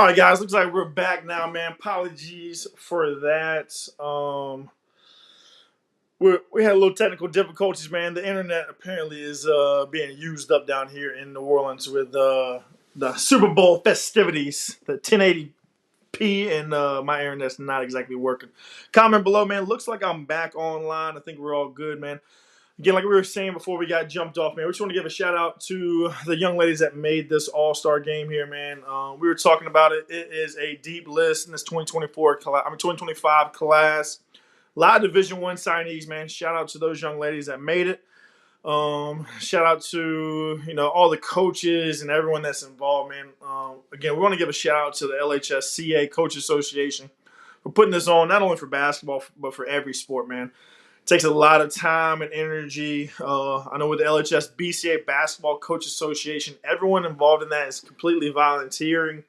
All right, guys. Looks like we're back now, man. Apologies for that. We had a little technical difficulties, man. The internet apparently is being used up down here in New Orleans with the Super Bowl festivities, the 1080p, and my internet's not exactly working. Comment below, man. Looks like I'm back online. I think we're all good, man. Again, like we were saying before we got jumped off, man, we just want to give a shout out to the young ladies that made this All Star game here, man. We were talking about it. It is a deep list in this 2025 class. A lot of Division One signees, man. Shout out to those young ladies that made it. Shout out to all the coaches and everyone that's involved, man. Again, we want to give a shout out to the LHSCA Coach Association for putting this on, not only for basketball but for every sport, man. Takes a lot of time and energy. I know with the LHS BCA Basketball Coach Association, everyone involved in that is completely volunteering.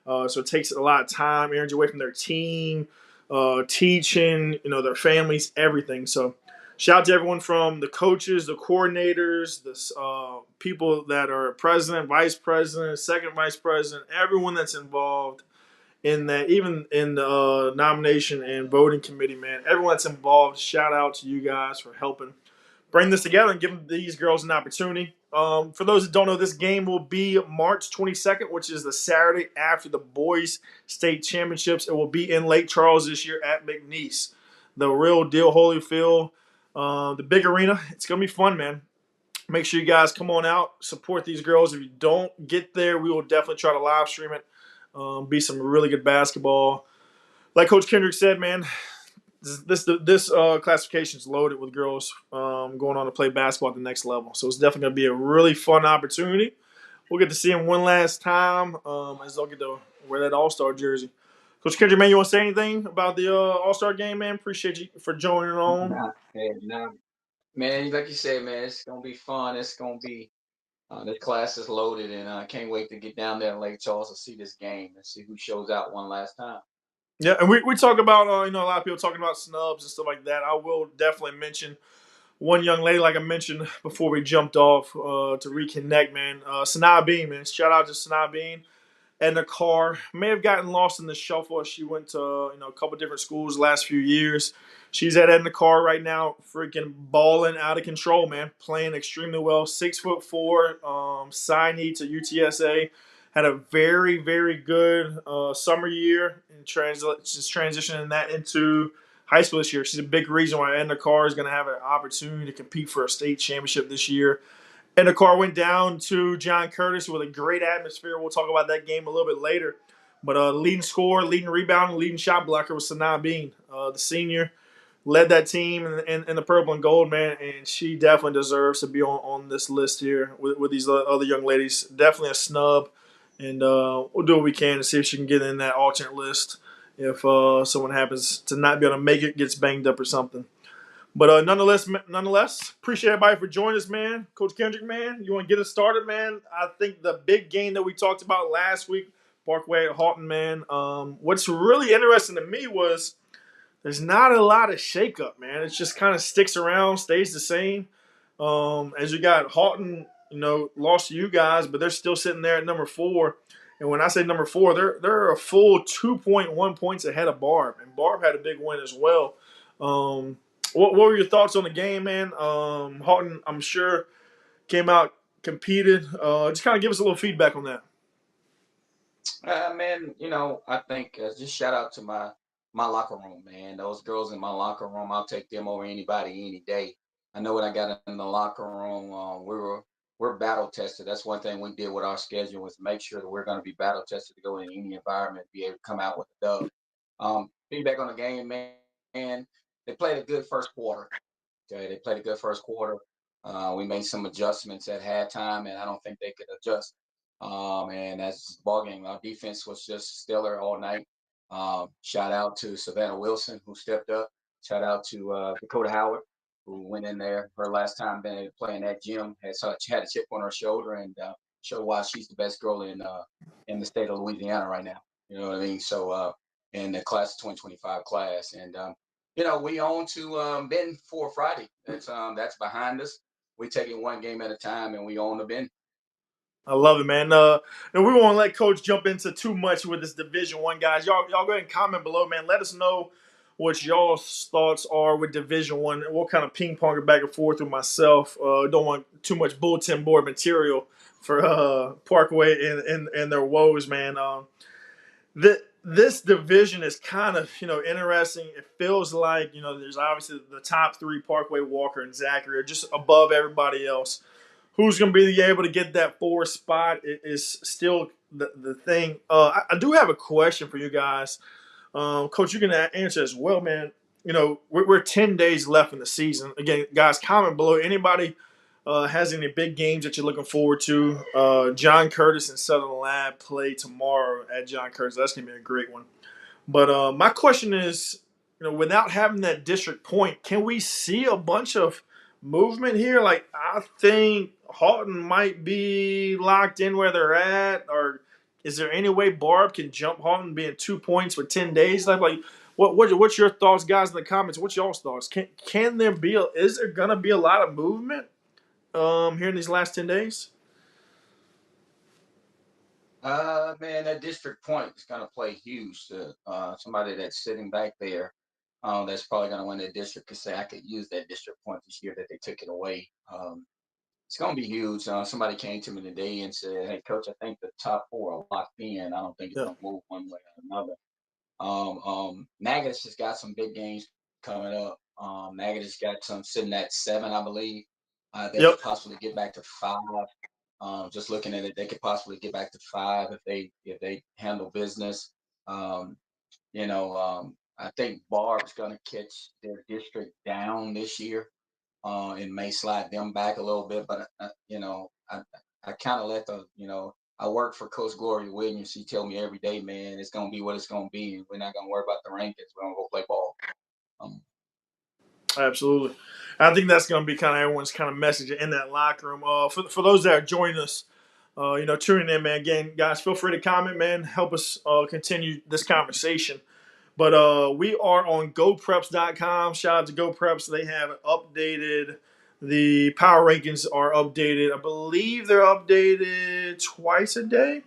So it takes a lot of time, energy away from their team, teaching, their families, everything. So shout out to everyone from the coaches, the coordinators, the people that are president, vice president, second vice president, everyone that's involved in that, even in the nomination and voting committee, man. Everyone that's involved, shout out to you guys for helping bring this together and giving these girls an opportunity. For those that don't know, this game will be March 22nd, which is the Saturday after the boys' state championships. It will be in Lake Charles this year at McNeese, the real deal Holyfield, the big arena. It's going to be fun, man. Make sure you guys come on out, support these girls. If you don't get there, we will definitely try to live stream it. Be some really good basketball. Like Coach Kendrick said, man, this classification is loaded with girls going on to play basketball at the next level. So it's definitely going to be a really fun opportunity. We'll get to see them one last time as they'll get to wear that All-Star jersey. Coach Kendrick, man, you want to say anything about the All-Star game, man? Appreciate you for joining on. Nah, man. Like you said, man, it's gonna be fun. It's gonna be the class is loaded, and I can't wait to get down there in Lake Charles to see this game and see who shows out one last time. Yeah, and we talk about, a lot of people talking about snubs and stuff like that. I will definitely mention one young lady, like I mentioned before we jumped off to reconnect, man. Sanaa Bean, man. Shout out to Sanaa Bean. And the car may have gotten lost in the shuffle as she went to a couple different schools the last few years. She's at Edna Carr right now, freaking balling out of control, man. Playing extremely well. 6'4", signee to UTSA. Had a very, very good summer year and just transitioning that into high school this year. She's a big reason why Edna Carr is going to have an opportunity to compete for a state championship this year. And the car went down to John Curtis with a great atmosphere. We'll talk about that game a little bit later. But leading scorer, leading rebound, leading shot blocker was Sanaa Bean, the senior. Led that team in the purple and gold, man. And she definitely deserves to be on this list here with these other young ladies. Definitely a snub. And we'll do what we can to see if she can get in that alternate list if someone happens to not be able to make it, gets banged up or something. But nonetheless, appreciate everybody for joining us, man. Coach Kendrick, man, you want to get us started, man? I think the big game that we talked about last week, Parkway at Halton, man. What's really interesting to me was there's not a lot of shakeup, man. It just kind of sticks around, stays the same. As you got Halton, lost to you guys, but they're still sitting there at number 4. And when I say number 4, they're a full 2.1 points ahead of Barb, and Barb had a big win as well. What were your thoughts on the game, man? Halton, I'm sure, came out, competed. Just kind of give us a little feedback on that. Man, I think just shout out to my locker room, man. Those girls in my locker room, I'll take them over anybody any day. I know when I got in the locker room, we're battle tested. That's one thing we did with our schedule was make sure that we're going to be battle tested to go in any environment, be able to come out with a dub. Feedback on the game, man. They played a good first quarter. Okay, they played a good first quarter. We made some adjustments at halftime, and I don't think they could adjust. And that's ball game. Our defense was just stellar all night. Shout out to Savannah Wilson who stepped up. Shout out to Dakota Howard who went in there her last time being playing that gym. Had a chip on her shoulder and showed why she's the best girl in the state of Louisiana right now. You know what I mean? So in the class of 2025 class, and we on to Ben for Friday. That's behind us. We take it one game at a time, and we own the Ben. I love it, man. And we won't let Coach jump into too much with this Division 1, guys. Y'all go ahead and comment below, man. Let us know what y'all's thoughts are with Division 1. We'll kind of ping pong it back and forth with myself. Don't want too much bulletin board material for Parkway and their woes, man. This division is kind of interesting. It feels like there's obviously the top three, Parkway, Walker, and Zachary, are just above everybody else. Who's going to be able to get that fourth spot is still the thing. I do have a question for you guys. Coach, you can answer as well, man. We're 10 days left in the season. Again, guys, comment below. Anybody has any big games that you're looking forward to? John Curtis and Southern Lab play tomorrow at John Curtis. That's going to be a great one. But my question is, without having that district point, can we see a bunch of movement here? Like, I think Halton might be locked in where they're at, or is there any way Barb can jump Halton being 2 points for 10 days? Like what's your thoughts, guys, in the comments? What's y'all's thoughts? Can there be is there gonna be a lot of movement here in these last 10 days? Man, that district point is going to play huge to somebody that's sitting back there. That's probably going to win the district could say, I could use that district point this year that they took it away. It's going to be huge. Somebody came to me today and said, hey, Coach, I think the top four are locked in. I don't think it's Yeah. going to move one way or another. Natchitoches has got some big games coming up. Natchitoches got some sitting at 7, I believe. They Yep. could possibly get back to 5. Just looking at it, they could possibly get back to 5 if they handle business. Um, I think Barb's going to catch their district down this year and may slide them back a little bit. But I kind of let I work for Coach Gloria Williams. She tell me every day, man, it's going to be what it's going to be. And we're not going to worry about the rankings. We're going to go play ball. Absolutely. I think that's going to be kind of everyone's kind of message in that locker room. For those that are joining us, tuning in, man. Again, guys, feel free to comment, man. Help us continue this conversation. But we are on GoPreps.com. Shout out to GoPreps. They have updated. The power rankings are updated. I believe they're updated twice a day.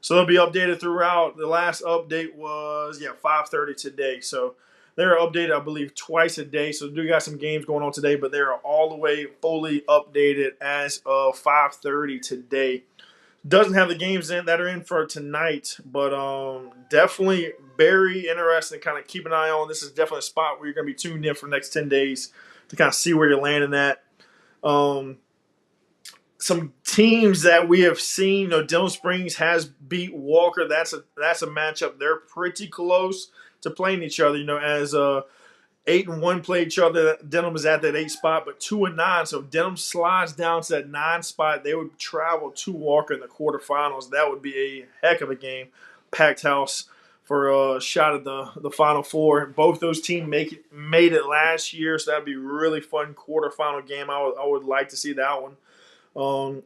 So they'll be updated throughout. The last update was 5:30 today. So they're updated, I believe, twice a day. So do got some games going on today, but they're all the way fully updated as of 5:30 today. Doesn't have the games in that are in for tonight, but definitely very interesting. Kind of keep an eye on. This is definitely a spot where you're going to be tuned in for the next 10 days to kind of see where you're landing at. Some teams that we have seen, Denham Springs has beat Walker. That's a matchup. They're pretty close to playing each other. As 8-1 play each other. Denham is at that 8 spot, but 2-9. So if Denham slides down to that 9 spot, they would travel to Walker in the quarterfinals. That would be a heck of a game. Packed house for a shot at the Final Four. Both those teams made it last year, so that'd be a really fun quarterfinal game. I would like to see that one.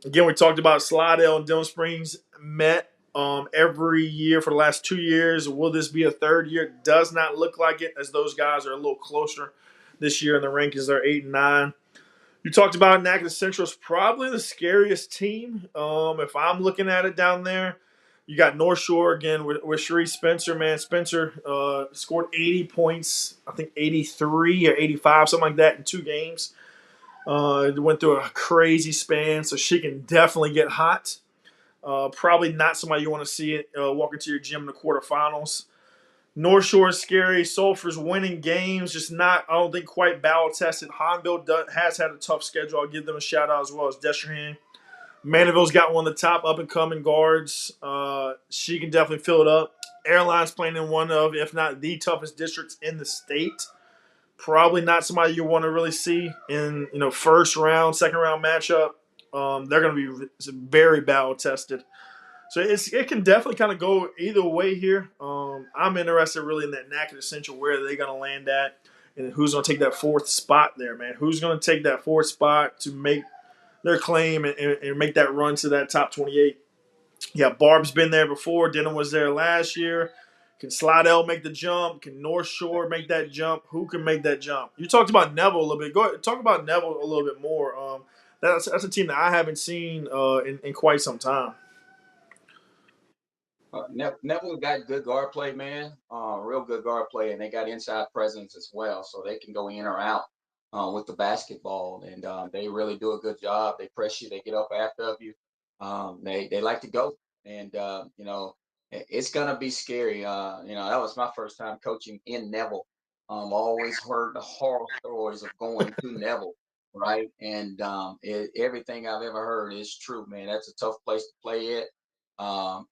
Again, we talked about Slidell and Denham Springs met every year for the last 2 years. Will this be a third year? Does not look like it, as those guys are a little closer this year in the rankings. They're 8 and 9. You talked about Natchitoches Central is probably the scariest team. If I'm looking at it down there, you got North Shore again with Sheree Spencer. Man, Spencer scored 80 points, I think 83 or 85, something like that in 2 games. Went through a crazy span, so she can definitely get hot. Probably not somebody you want to see walk into your gym in the quarterfinals. North Shore is scary. Sulphur's winning games, just not, I don't think, quite battle tested. Honville has had a tough schedule. I'll give them a shout out as well as Destrehan. Mandeville's got one of the top up and coming guards. She can definitely fill it up. Airlines playing in one of, if not the toughest districts in the state. Probably not somebody you want to really see in first round, second round matchup. They're going to be very battle tested. So it can definitely kind of go either way here. I'm interested really in that Natchitoches Central, where they're going to land at, and who's going to take that 4th spot there, man. Who's going to take that 4th spot to make their claim and make that run to that top 28? Yeah, Barb's been there before. Denham was there last year. Can Slidell make the jump? Can North Shore make that jump? Who can make that jump? You talked about Neville a little bit. Go ahead, talk about Neville a little bit more. That's a team that I haven't seen in quite some time. Neville got good guard play, man. Real good guard play, and they got inside presence as well, so they can go in or out with the basketball, and they really do a good job. They press you, they get up after you. They like to go, and it's gonna be scary. That was my first time coaching in Neville. Always heard the horror stories of going to Neville, right? And everything I've ever heard is true, man. That's a tough place to play at.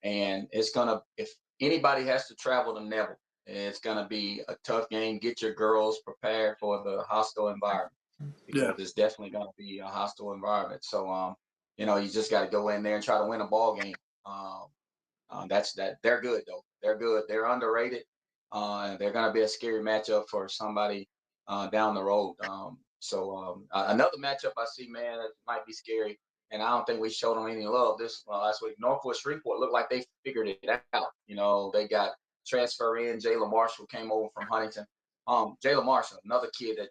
And it's gonna if anybody has to travel to Neville, it's gonna be a tough game. Get your girls prepared for the hostile environment Yeah. because it's definitely gonna be a hostile environment. So you just got to go in there and try to win a ball game. Um, that's that. They're good though. They're good. They're underrated. They're gonna be a scary matchup for somebody down the road. Another matchup I see, man, that might be scary, and I don't think we showed them any love this last week. Northwood Shreveport looked like they figured it out. They got transfer in. Jayla Marshall came over from Huntington. Jayla Marshall, another kid that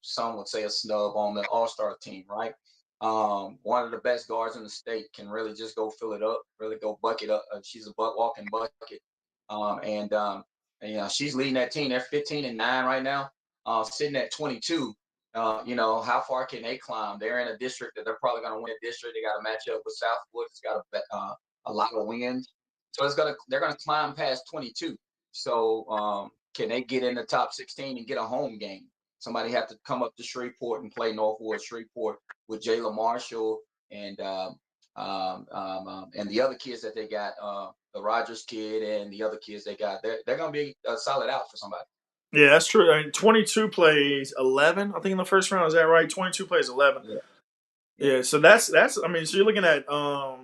some would say a snub on the All Star team, right? One of the best guards in the state can really just go fill it up, really go bucket up. She's a walking bucket, and she's leading that team. They're 15-9 right now, sitting at 22. How far can they climb? They're in a district that they're probably going to win a district. They got a matchup with Southwood. It's got a lot of wins, so they're gonna climb past 22. So can they get in the top 16 and get a home game? Somebody have to come up to Shreveport and play Northwood Shreveport with Jayla Marshall and the other kids that they got, the Rogers kid and the other kids they got. They're gonna be a solid out for somebody. Yeah, that's true. I mean, 22 plays 11. I think in the first round, is that right? 22 plays 11. Yeah. Yeah, so that's. I mean, so you're looking at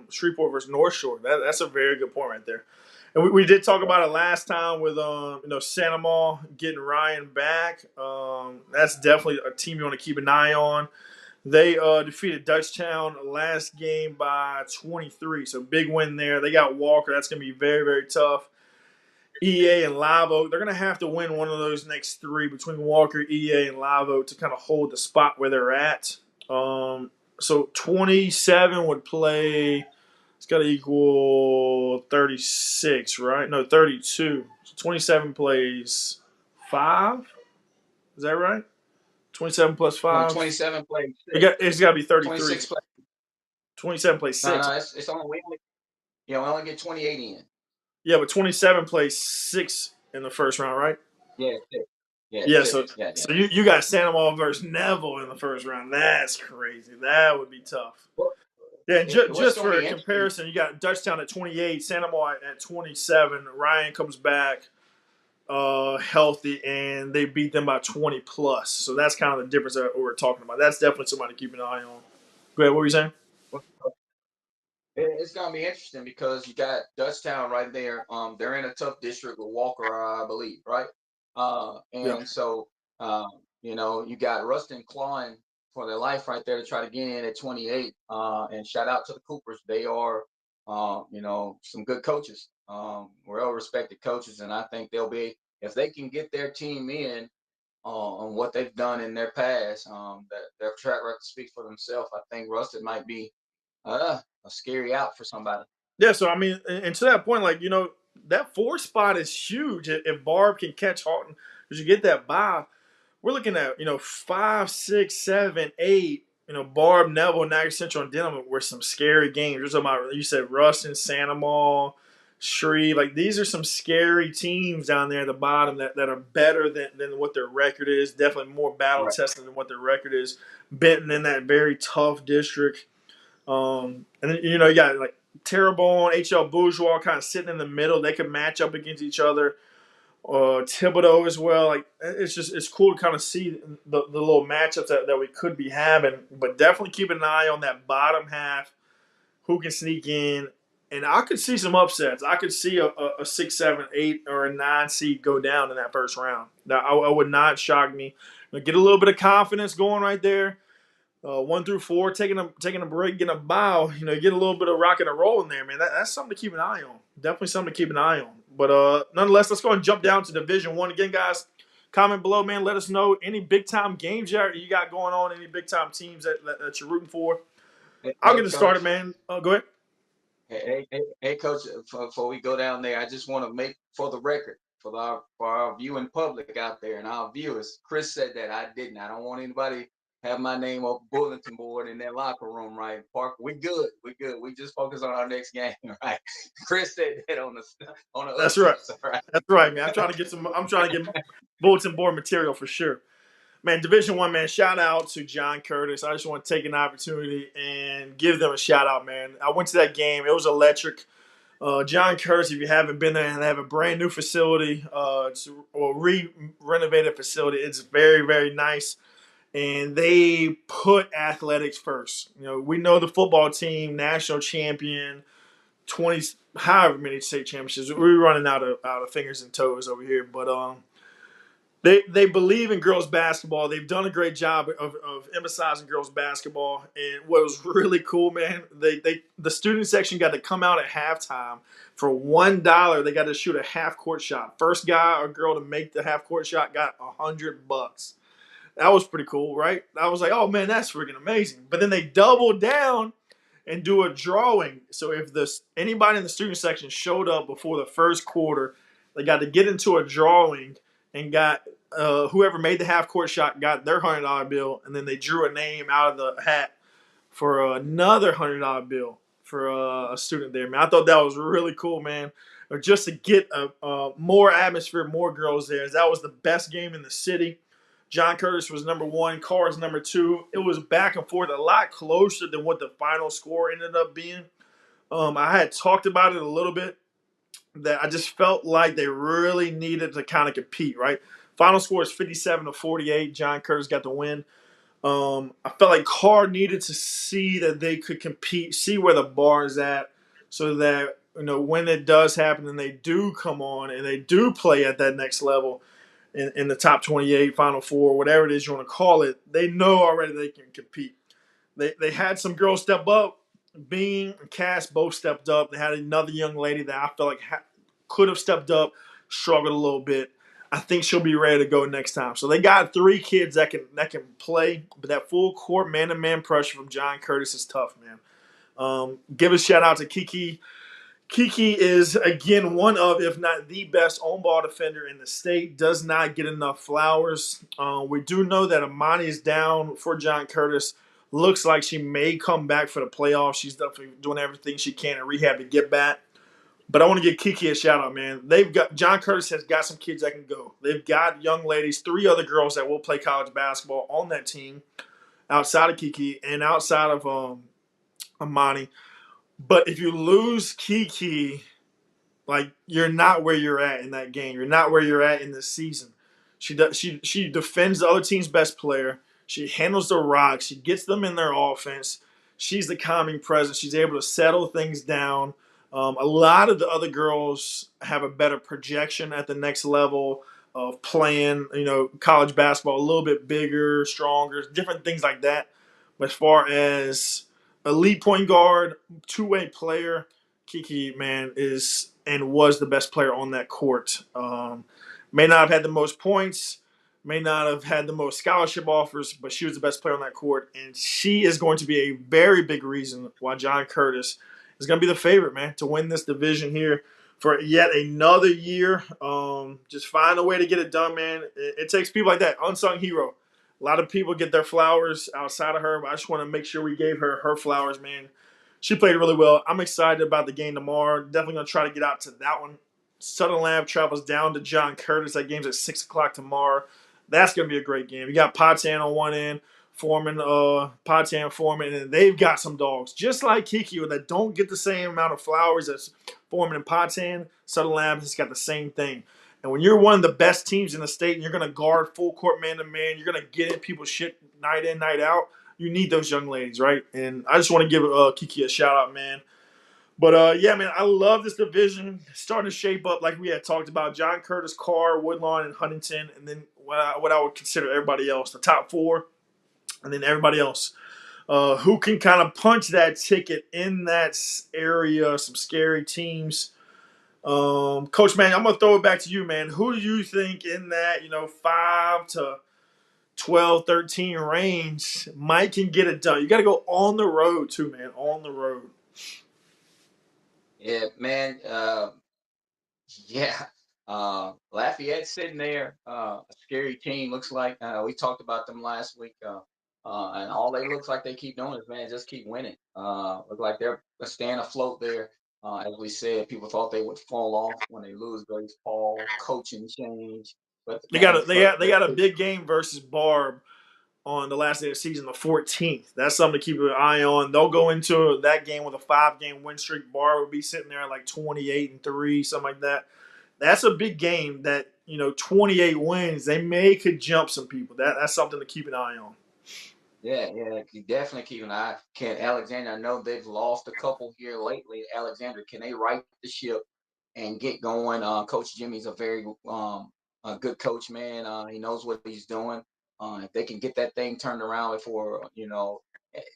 Shreveport versus North Shore. That's a very good point right there. And we did talk about it last time with Santa Ma getting Ryan back. That's definitely a team you want to keep an eye on. They defeated Dutchtown last game by 23, so big win there. They got Walker. That's going to be very, very tough. EA and Live Oak, they're going to have to win one of those next three between Walker, EA, and Live Oak to kind of hold the spot where they're at. So 27 would play. It's got to equal 36, right? No, 32. So 27 plays 5. Is that right? 27 plus 5. 27 plays. It's got to be 33. 26 plays. 27 plays 6. No, it's only we only get 28 in. Yeah, but 27 plays 6 in the first round, right? Yeah. Yeah, so you got Santa Ma versus Neville in the first round. That's crazy. That would be tough. Yeah, and just for a comparison, you got Dutchtown at 28, Santa Ma at 27. Ryan comes back healthy, and they beat them by 20 plus. So that's kind of the difference that we're talking about. That's definitely somebody to keep an eye on. Go ahead, what were you saying? It's gonna be interesting because you got Dutchtown right there. They're in a tough district with Walker, I believe, right? So you got Rustin clawing for their life right there to try to get in at 28. And shout out to the Coopers. They are, some good coaches, well-respected coaches, and I think they'll be if they can get their team in on what they've done in their past. That their track record speaks for themselves. I think Rustin might be a scary out for somebody. Yeah, so I mean, and to that point, that 4 spot is huge. If Barb can catch Halton, because you get that bye, we're looking at 5, 6, 7, 8. Barb, Neville, Niagara Central, and Denham were some scary games. You're talking about, you said Ruston, Santa Ma, Shreve. Like, these are some scary teams down there at the bottom that are better than what their record is. Definitely more battle tested than what their record is. Benton in that very tough district. And then you got like Terrebonne, HL Bourgeois kind of sitting in the middle. They could match up against each other. Thibodaux as well. Like, it's cool to kind of see the little matchups that we could be having. But definitely keep an eye on that bottom half, who can sneak in. And I could see some upsets. I could see a 6, 7, 8, or a 9 seed go down in that first round. Now, I would not shock me. Get a little bit of confidence going right there. 1 through 4, taking a break, getting a bow, get a little bit of rock and a roll in there, man. That's something to keep an eye on. Definitely something to keep an eye on. But nonetheless, let's go and jump down to Division 1 again, guys. Comment below, man. Let us know any big time games you got going on, any big time teams that you're rooting for. I'll get it Coach. started, man. Go ahead. Hey, Coach. Before we go down there, I just want to make for the record for our viewing public out there and our viewers. Chris said that I didn't. I don't want anybody have my name up bulletin board in their locker room, right? Park, we good. We good. We just focus on our next game, right? Chris said that on the That's right. ushers, right? That's right, man. I'm trying to get bulletin board material for sure. Man, Division One, man, shout out to John Curtis. I just want to take an opportunity and give them a shout out, man. I went to that game. It was electric. John Curtis, if you haven't been there, they have a brand new facility. It's a renovated facility. It's very, very nice. And they put athletics first. You know, we know the football team, national champion, 20, however many state championships. We're running out of fingers and toes over here. But they believe in girls basketball. They've done a great job of emphasizing girls basketball. And what was really cool, man, the student section got to come out at halftime for $1. They got to shoot a half court shot. First guy or girl to make the half court shot got $100. That was pretty cool, right? I was like, oh man, that's freaking amazing. But then they doubled down and do a drawing. So if anybody in the student section showed up before the first quarter, they got to get into a drawing and got whoever made the half court shot got their $100 bill, and then they drew a name out of the hat for another $100 bill for a student there. Man, I thought that was really cool, man. Or just to get more atmosphere, more girls there. That was the best game in the city. John Curtis was number one, Carr's number two. It was back and forth, a lot closer than what the final score ended up being. I had talked about it a little bit, that I just felt like they really needed to kind of compete, right? Final score is 57-48. John Curtis got the win. I felt like Carr needed to see that they could compete, see where the bar is at, so that when it does happen and they do come on and they do play at that next level, in the top 28, Final Four, whatever it is you want to call it, they know already they can compete. They had some girls step up. Bean and Cass both stepped up. They had another young lady that I felt like could have stepped up, struggled a little bit. I think she'll be ready to go next time. So they got 3 kids that can play, but that full court man-to-man pressure from John Curtis is tough, man. Give a shout out to Kiki. Kiki is, again, one of, if not the best on-ball defender in the state. Does not get enough flowers. We do know that Amani is down for John Curtis. Looks like she may come back for the playoffs. She's definitely doing everything she can in rehab to get back. But I want to give Kiki a shout-out, man. John Curtis has got some kids that can go. They've got young ladies, 3 other girls that will play college basketball on that team outside of Kiki and outside of Amani. But if you lose Kiki, like, you're not where you're at in that game. You're not where you're at in this season. She defends the other team's best player. She handles the rock. She gets them in their offense. She's the calming presence. She's able to settle things down. A lot of the other girls have a better projection at the next level of playing, college basketball, a little bit bigger, stronger, different things like that. But as far as elite point guard, two-way player, Kiki, man, is and was the best player on that court. May not have had the most points, may not have had the most scholarship offers, but she was the best player on that court. And she is going to be a very big reason why John Curtis is going to be the favorite, man, to win this division here for yet another year. Just find a way to get it done, man. It takes people like that, unsung hero. A lot of people get their flowers outside of her, but I just want to make sure we gave her her flowers, man. She played really well. I'm excited about the game tomorrow. Definitely going to try to get out to that one. Southern Lab travels down to John Curtis. That game's at 6 o'clock tomorrow. That's going to be a great game. You got Potan on one end, Potan, Foreman, and they've got some dogs. Just like Kiki, that don't get the same amount of flowers as Foreman and Potan, Southern Lab has got the same thing. And when you're one of the best teams in the state and you're going to guard full court man-to-man, you're going to get in people's shit night in, night out, you need those young ladies, right? And I just want to give Kiki a shout-out, man. But, yeah, man, I love this division. It's starting to shape up like we had talked about. John Curtis, Carr, Woodlawn, and Huntington, and then what I would consider everybody else, the top 4, and then everybody else. Who can kind of punch that ticket in that area, some scary teams. Coach, man, I'm gonna throw it back to you, man. Who do you think in that 5 to 12, 13 range Mike can get it done? You got to go on the road too, man. On the road. Yeah, man. Yeah. Lafayette sitting there, a scary team. Looks like we talked about them last week, and all they looks like they keep doing is, man, just keep winning. Look like they're staying afloat there. As we said, people thought they would fall off when they lose Grace Paul, coaching change, but They got man, a, they got they got a big game versus Barb on the last day of the season, the 14th. That's something to keep an eye on. They'll go into that game with a 5-game win streak. Barb will be sitting there at like 28-3, something like that. That's a big game. That 28 wins, they may could jump some people. That's something to keep an eye on. yeah, you definitely keep an eye. Can Alexander? I know they've lost a couple here lately. Alexander, can they right the ship and get going? Coach Jimmy's a very a good coach, man. He knows what he's doing. If they can get that thing turned around before,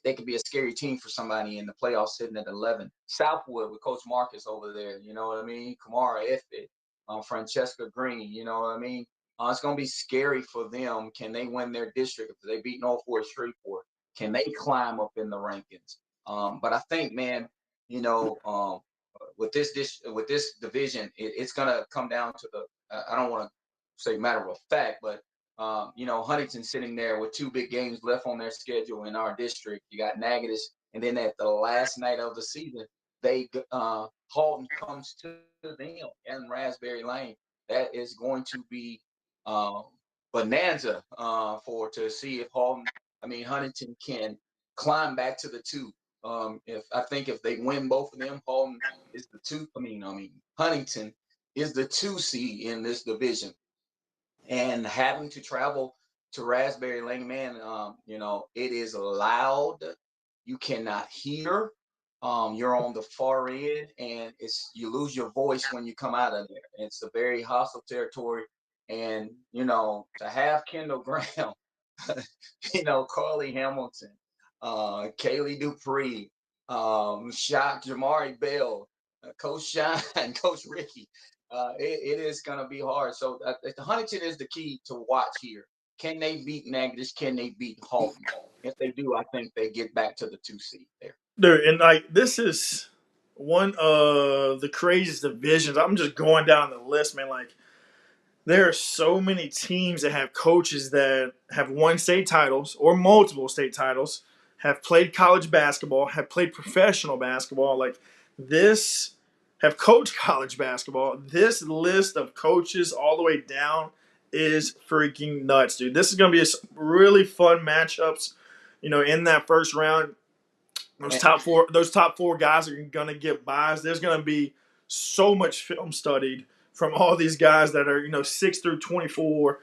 they could be a scary team for somebody in the playoffs sitting at 11. Southwood with Coach Marcus over there, you know what I mean? Kamara Effett, Francesca Green, you know what I mean? It's going to be scary for them. Can they win their district if they beat North Fork Shreveport? Can they climb up in the rankings? But I think, man, you know, um, with this division, it's going to come down to the. I don't want to say matter of fact, but Huntington sitting there with 2 big games left on their schedule in our district. You got Natchitoches, and then at the last night of the season, Halton comes to them in Raspberry Lane. That is going to be uh, bonanza for to see if Huntington can climb back to the 2. If they win both of them, Halton is the 2. Huntington is the 2 seed in this division, and having to travel to Raspberry Lane, man, it is loud. You cannot hear. You're on the far end, and you lose your voice when you come out of there. It's a very hostile territory, and to have Kendall Graham, Carly Hamilton, Kaylee Dupree, Shot Jamari Bell, Coach Shine, Coach Ricky. It is going to be hard. So the Huntington is the key to watch here. Can they beat Natchitoches? Can they beat Halton? If they do, I think they get back to the 2 seed there. Dude, and like this is one of the craziest divisions. I'm just going down the list, man. Like there are so many teams that have coaches that have won state titles or multiple state titles, have played college basketball, have played professional basketball. Like this, have coached college basketball. This list of coaches all the way down is freaking nuts, dude. This is going to be really fun matchups. In that first round, those top four guys are gonna get buys. There's gonna be so much film studied from all these guys that are 6 through 24,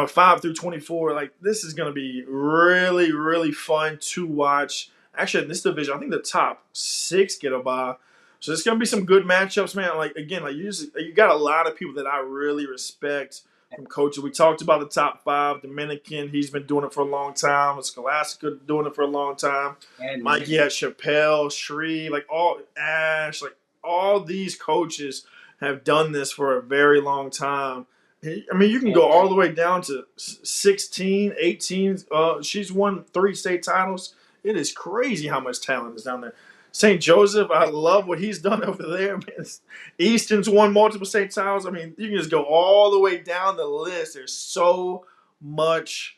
5 through 24. Like this is gonna be really really fun to watch. Actually, in this division, I think the top 6 get a buy. So it's gonna be some good matchups, man. Like again, like you got a lot of people that I really respect from coaches. We talked about the top 5. Dominican, he's been doing it for a long time. Scholastica doing it for a long time. And Mikey had Chappelle, Shree, like all Ash, like all these coaches have done this for a very long time. I mean, you can go all the way down to 16, 18. She's won 3 state titles. It is crazy how much talent is down there. St. Joseph, I love what he's done over there. Man. Easton's won multiple state titles. I mean, you can just go all the way down the list. There's so much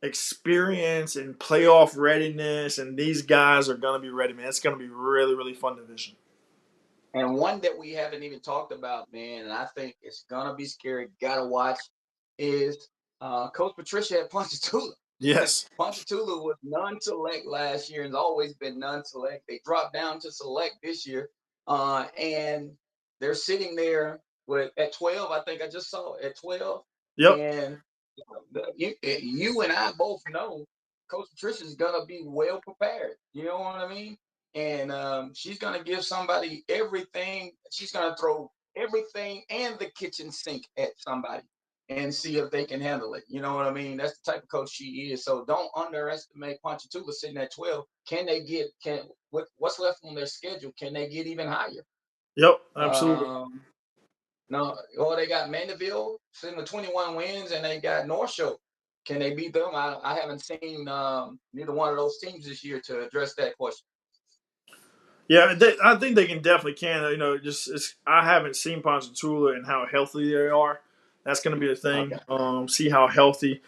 experience and playoff readiness, and these guys are going to be ready, man. It's going to be really, really fun division. And one that we haven't even talked about, man, and I think it's going to be scary, got to watch, is Coach Patricia at Ponchatoula. Yes. Ponchatoula was non-select last year and has always been non-select. They dropped down to select this year, and they're sitting there at 12. I think I just saw at 12. Yep. And you and I both know Coach Patricia is gonna be well prepared. You know what I mean? And she's gonna give somebody everything. She's gonna throw everything and the kitchen sink at somebody and see if they can handle it. You know what I mean? That's the type of coach she is. So don't underestimate Ponchatoula sitting at 12. Can they what's left on their schedule? Can they get even higher? Yep, absolutely. No, well, they got Mandeville sitting with 21 wins, and they got North Shore. Can they beat them? I haven't seen neither one of those teams this year to address that question. Yeah, I think they can. You know, I haven't seen Ponchatoula and how healthy they are. That's going to be the thing. Okay. See how healthy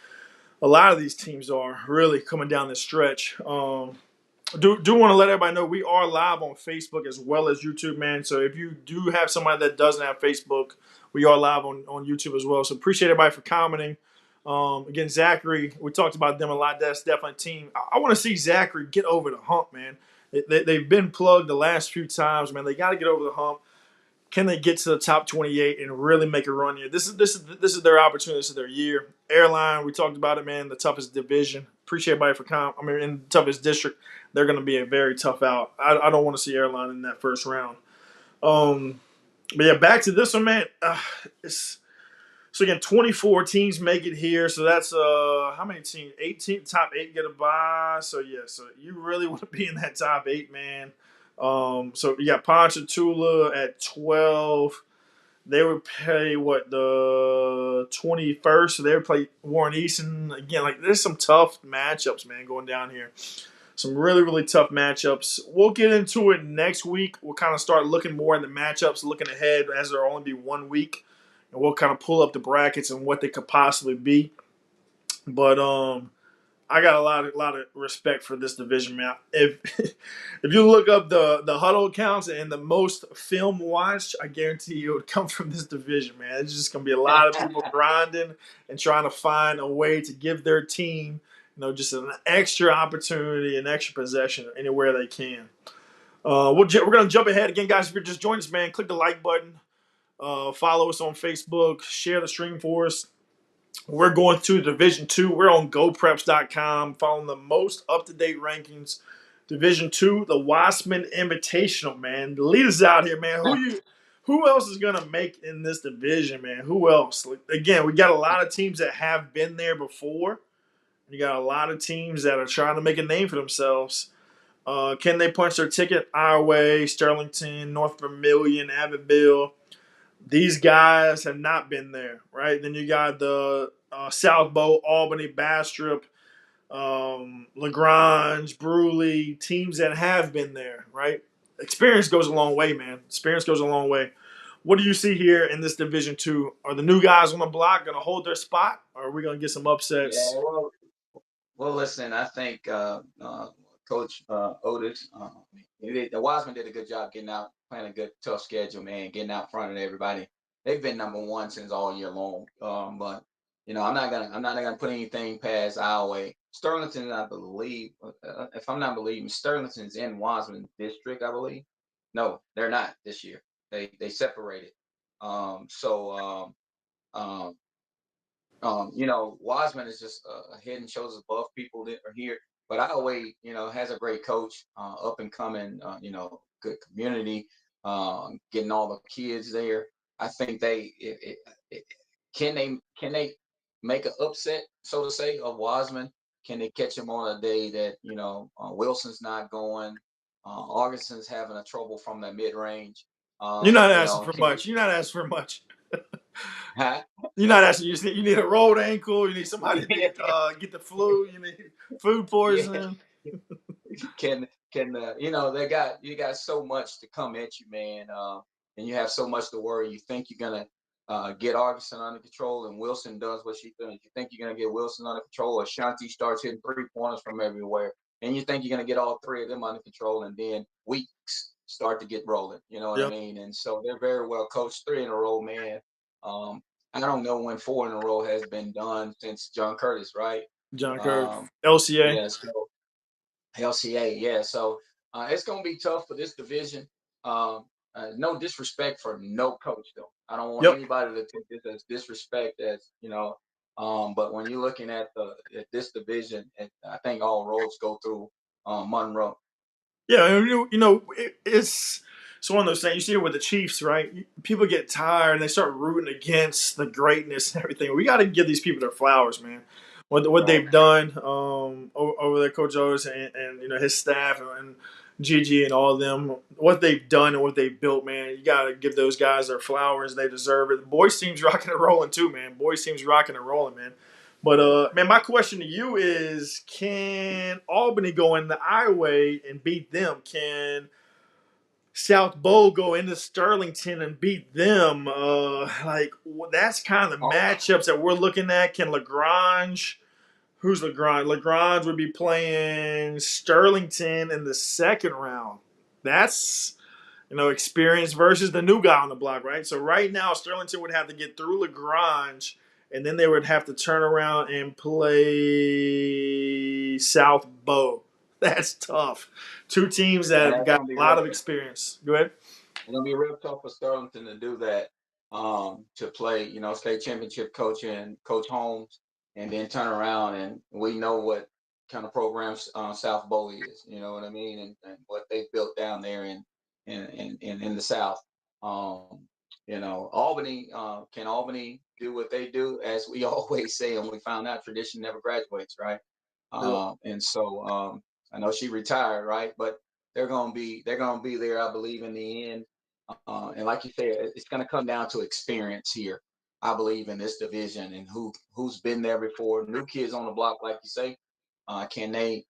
a lot of these teams are really coming down the stretch. Do want to let everybody know we are live on Facebook as well as YouTube, man. So if you do have somebody that doesn't have Facebook, we are live on YouTube as well. So appreciate everybody for commenting. Again, Zachary, we talked about them a lot. That's definitely a team. I want to see Zachary get over the hump, man. They've been plugged the last few times, man. They got to get over the hump. Can they get to the top 28 and really make a run here? This is their opportunity. This is their year. Airline, we talked about it, man. The toughest division. Appreciate everybody for in the toughest district. They're going to be a very tough out. I don't want to see Airline in that first round. But yeah, back to this one, man. So again, 24 teams make it here. So that's how many teams? 18 top 8 get a bye. So yeah, so you really want to be in that top 8, man. So you got Ponchatoula at 12. They would play the 21st. So they would play Warren Easton again. Like there's some tough matchups, man, going down here. Some really, really tough matchups. We'll get into it next week. We'll kind of start looking more at the matchups, looking ahead as there'll only be 1 week, and we'll kind of pull up the brackets and what they could possibly be. But I got a lot of respect for this division, man. If if you look up the huddle counts and the most film watched, I guarantee you it would come from this division, man. It's just gonna be a lot of people grinding and trying to find a way to give their team, just an extra opportunity, an extra possession anywhere they can. We're gonna jump ahead again, guys. If you're just joining us, man, click the like button. Follow us on Facebook. Share the stream for us. We're going to Division Two. We're on GoPreps.com, following the most up-to-date rankings. Division Two, the Wasserman Invitational, man. The leaders out here, man. Who else is gonna make in this division, man? Who else? Again, we got a lot of teams that have been there before. You got a lot of teams that are trying to make a name for themselves. Can they punch their ticket our way? Sterlington, North Vermilion, Abbeville. These guys have not been there, right? Then you got the South Bow, Albany, Bastrop, Lagrange, Bruley, teams that have been there, right? Experience goes a long way, man. Experience goes a long way. What do you see here in this Division Two? Are the new guys on the block going to hold their spot, or are we going to get some Yeah, upsets? well, listen, I think Coach Otis, the Wiseman did a good job getting out, playing a good, tough schedule, man, getting out front of everybody. They've been number one since all year long. But I'm not gonna put anything past our way. Sterlington, I believe, if I'm not believing, Sterlington's in Wiseman district, I believe. No, they're not this year. They separated. So um, Wiseman is just head and shoulders above people that are here. But Iowa, has a great coach, up and coming, good community, getting all the kids there. I think can they make an upset, so to say, of Wiseman? Can they catch him on a day that Wilson's not going, Augustin's having a trouble from the mid range? You're not asking for Can much. You're not asking for much. huh? You're not asking. You need a rolled ankle. You need somebody to get the flu. You need food Yeah. poisoning. Can you got so much to come at you, man, and you have so much to worry. You think you're gonna get Augustin under control, and Wilson does what she does. You think you're gonna get Wilson under control, or Shanti starts hitting 3-pointers from everywhere, and you think you're gonna get all three of them under control, and then weeks start to get rolling. You know what I Yep. mean? And so they're very well coached, 3 in a row, man. Um, I don't know when 4 in a row has been done since John Curtis, right? John Kerr, Um, LCA. yeah, so LCA, yeah. So it's going to be tough for this division. Um, no disrespect for no coach, though. I don't want Yep. anybody to take this as disrespect, but when you're looking at this division, I think all roads go through Monroe. Yeah. It's one of those things. You see it with the Chiefs, right? People get tired and they start rooting against the greatness and everything. We got to give these people their flowers, man. What Right. they've done over their coach Otis and his staff and Gigi and all of them, what they've done and what they've built, man. You got to give those guys their flowers. They deserve it. The boys team's rocking and rolling too, man. Boys team's rocking and rolling, man. But man, my question to you is: can Albany go into Iowa and beat them? Can South Bowl go into Sterlington and beat them? That's kind of the Oh, matchups that we're looking at. Can Lagrange? Who's Lagrange? Lagrange would be playing Sterlington in the second round. That's experience versus the new guy on the block, right? So right now, Sterlington would have to get through Lagrange, and then they would have to turn around and play South Bow. That's tough. Two teams yeah, that have that's got gonna be a lot real. of experience. Go ahead. It's gonna be real tough for Sterlington to do that. To play, state championship coach and Coach Holmes, and then turn around and we know what kind of programs South Bowl is. You know what I mean, and what they've built down there in the South. Um, Albany can Albany do what they do, as we always say, and we found out tradition never graduates, right? And so I know she retired, right? But they're gonna be there, I believe, in the end. And like you said, it's gonna come down to experience here. I believe in this division and who's been there before. New kids on the block, like you say, can they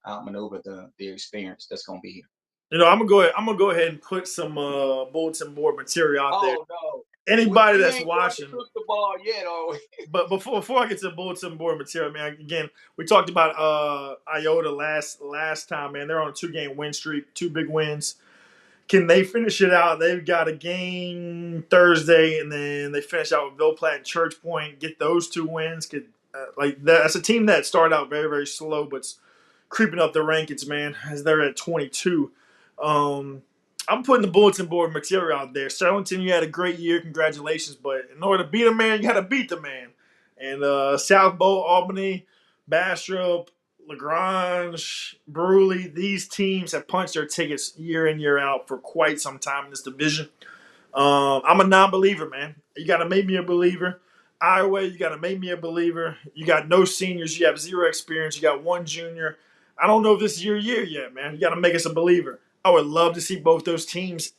outmaneuver the experience that's gonna be here? I'm gonna go ahead. I'm gonna go ahead and put some bulletin board material out there. Oh no, Anybody we that's ain't brought the watching, crystal ball yet, are we? but before I get to the bulletin board material, man, again, we talked about Iota last time, man. They're on a 2-game win streak, 2 big wins. Can they finish it out? They've got a game Thursday, and then they finish out with Ville Platte and Church Point. Get those 2 wins. That's a team that started out very, very slow, but's creeping up the rankings, man, as they're at 22. Um, I'm putting the bulletin board material out there. Sterlington, you had a great year. Congratulations. But in order to beat a man, you got to beat the man. And South Bowl, Albany, Bastrop, Lagrange, Bruley, these teams have punched their tickets year in, year out for quite some time in this division. I'm a non-believer, man. You got to make me a believer. Iowa, you got to make me a believer. You got no seniors. You have zero experience. You got one junior. I don't know if this is your year yet, man. You got to make us a believer. I would love to see both those teams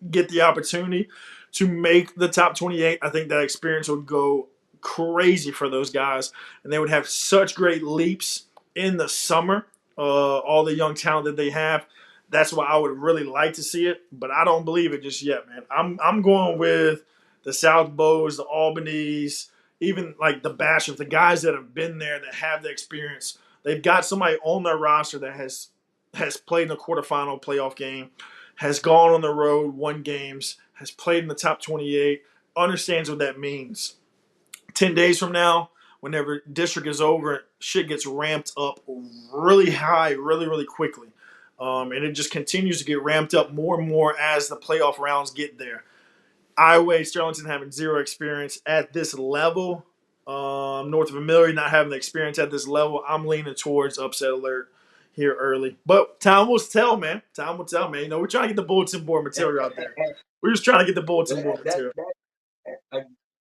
get the opportunity to make the top 28. I think that experience would go crazy for those guys, and they would have such great leaps in the summer. All the young talent that they have. That's why I would really like to see it, but I don't believe it just yet, man. I'm going with the South Bows, the Albanese, even like the Bashers, the guys that have been there that have the experience. They've got somebody on their roster that has played in a quarterfinal playoff game, has gone on the road, won games, has played in the top 28, understands what that means. 10 days from now, whenever district is over, shit gets ramped up really high, really, really quickly. And it just continues to get ramped up more and more as the playoff rounds get there. Iowa, Sterlington having zero experience at this level. North of Amelia not having the experience at this level. I'm leaning towards upset alert here early. But time will tell, man. Time will tell, man. We're trying to get the bulletin board material out there. We're just trying to get the bulletin board that, material.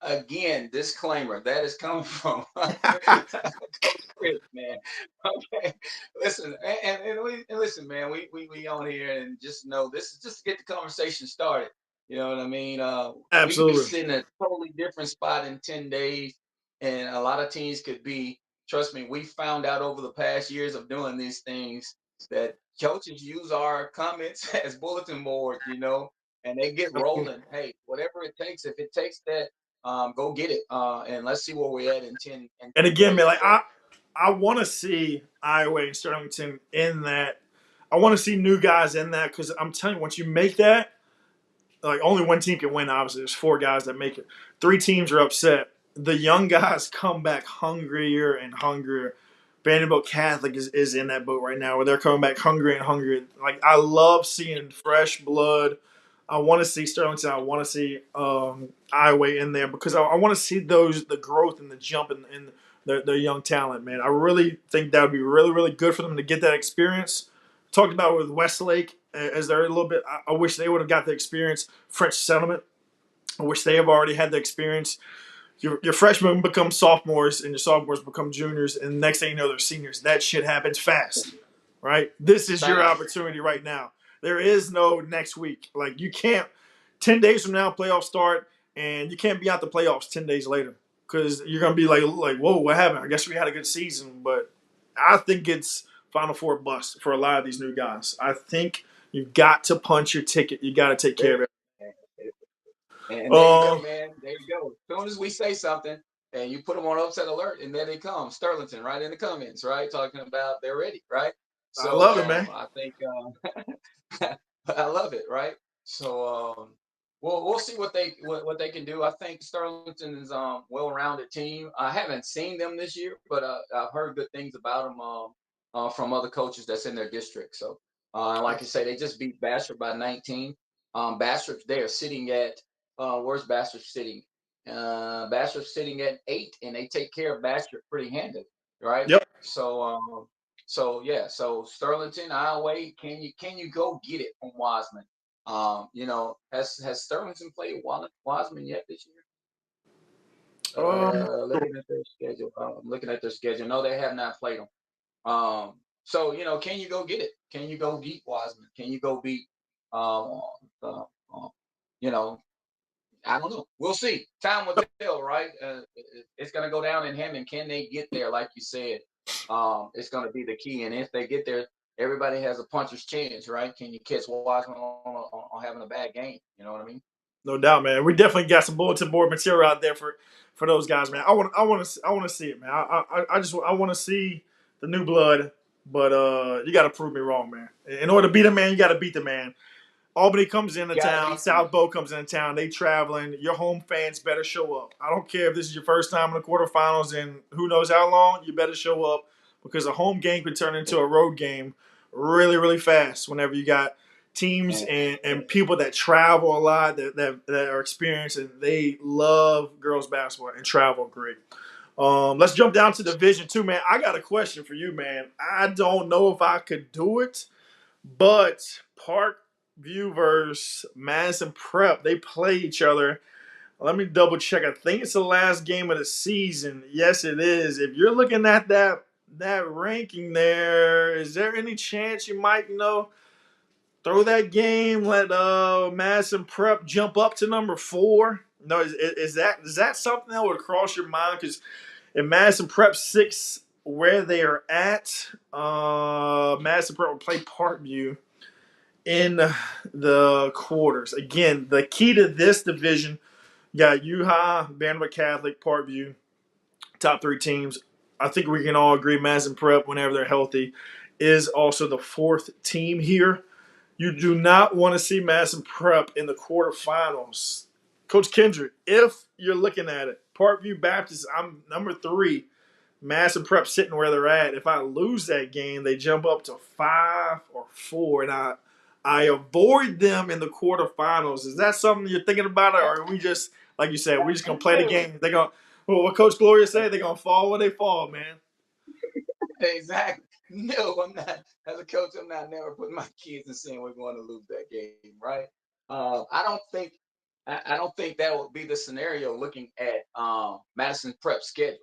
Again, disclaimer that is coming from Chris, man. Okay, listen, and listen, man. We on here and just know this is just to get the conversation started. You know what I mean? We could be Absolutely. sitting at a totally different spot in 10 days, and a lot of teams could be. Trust me, we found out over the past years of doing these things that coaches use our comments as bulletin boards. And they get rolling. Hey, whatever it takes, if it takes that, go get it. And let's see where we're at in 10 and And 10 again, man, days. like I want to see Iowa and Sterlington in that. I want to see new guys in that because I'm telling you, once you make that, like only one team can win. Obviously, there's 4 guys that make it. 3 teams are upset. The young guys come back hungrier and hungrier. Vanderbilt Catholic is in that boat right now, where they're coming back hungry and hungry. Like I love seeing fresh blood. I want to see Sterlington. I want to see Iowa in there because I want to see the growth and the jump in their young talent. Man, I really think that would be really, really good for them to get that experience. Talked about it with Westlake as they're a little bit. I wish they would have got the experience. French Settlement. I wish they have already had the experience. Your freshmen become sophomores, and your sophomores become juniors, and next thing you know, they're seniors. That shit happens fast. right? This is your Same. opportunity right now. There is no next week. Like you can't 10 days from now playoffs start and you can't be out the playoffs 10 days later because you're gonna be like whoa, what happened? I guess we had a good season, but I think it's Final Four bust for a lot of these new guys. I think you've got to punch your ticket. You got to take care of There. it. And there you go, Um, man. There you go. As soon as we say something and you put them on upset alert, and there they come, Sterlington, right in the comments, right, talking about they're ready, right? I So love it, man. I think I love it, right? So we'll see what they can do. I think Sterlington is well-rounded team. I haven't seen them this year, but I've heard good things about them from other coaches that's in their district. So like you say, they just beat Bastrop by 19. Bastrop, they are sitting at where's Bastrop sitting? Bastrop sitting at 8, and they take care of Bastrop pretty handily, right? Yep. So yeah, so Sterlington, Iowa, can you go get it from Wiseman? Has Sterlington played Wiseman yet this year? Um, Looking at their schedule, I'm looking at their schedule. No, they have not played them. So can you go get it? Can you go beat Wiseman? Can you go beat? Uh, uh, you know, I don't know. We'll see. Time will tell, right? It's going to go down in Hammond. Can they get there? Like you said, it's going to be the key. And if they get there, everybody has a puncher's chance, right? Can you catch Wiseman on having a bad game? You know what I mean? no doubt, man. We definitely got some bulletin board material out there for those guys, man. I want to see it, man. I want to see the new blood, but you got to prove me wrong, man. In order to beat a man, you got to beat the man. Albany comes into Got to town. beat them. South Bow comes into town. They traveling. Your home fans better show up. I don't care if this is your first time in the quarterfinals and who knows how long. You better show up because a home game could turn into a road game really, really fast. Whenever you got teams And, and people that travel a lot that are experienced and they love girls basketball and travel great. Let's jump down to Division Two, man. I got a question for you, man. I don't know if I could do it, but Parkview versus Madison Prep, they play each other. Let me double check. I think it's the last game of the season. Yes, it is. If you're looking at that ranking there, is there any chance you might throw that game? Let Madison Prep jump up to number 4. No, is that something that would cross your mind? Because if Madison Prep 6 where they are at, Madison Prep will play Parkview in the quarters. Again, the key to this division, you got U-High, Vanderbilt Catholic, Parkview, top 3 teams. I think we can all agree Madison Prep, whenever they're healthy, is also the 4th team here. You do not want to see Madison Prep in the quarterfinals. Coach Kendrick, if you're looking at it, Parkview Baptist, I'm number 3. Madison Prep sitting where they're at. If I lose that game, they jump up to 5 or 4, and I avoid them in the quarterfinals. Is that something you're thinking about, or are we just like you said, we just gonna play the game? They're gonna what Coach Gloria said, they're gonna fall where they fall, man. exactly. No, I'm not. As a coach, I'm not never putting my kids in saying we're going to lose that game, right? I don't think I don't think that would be the scenario looking at Madison Prep schedule.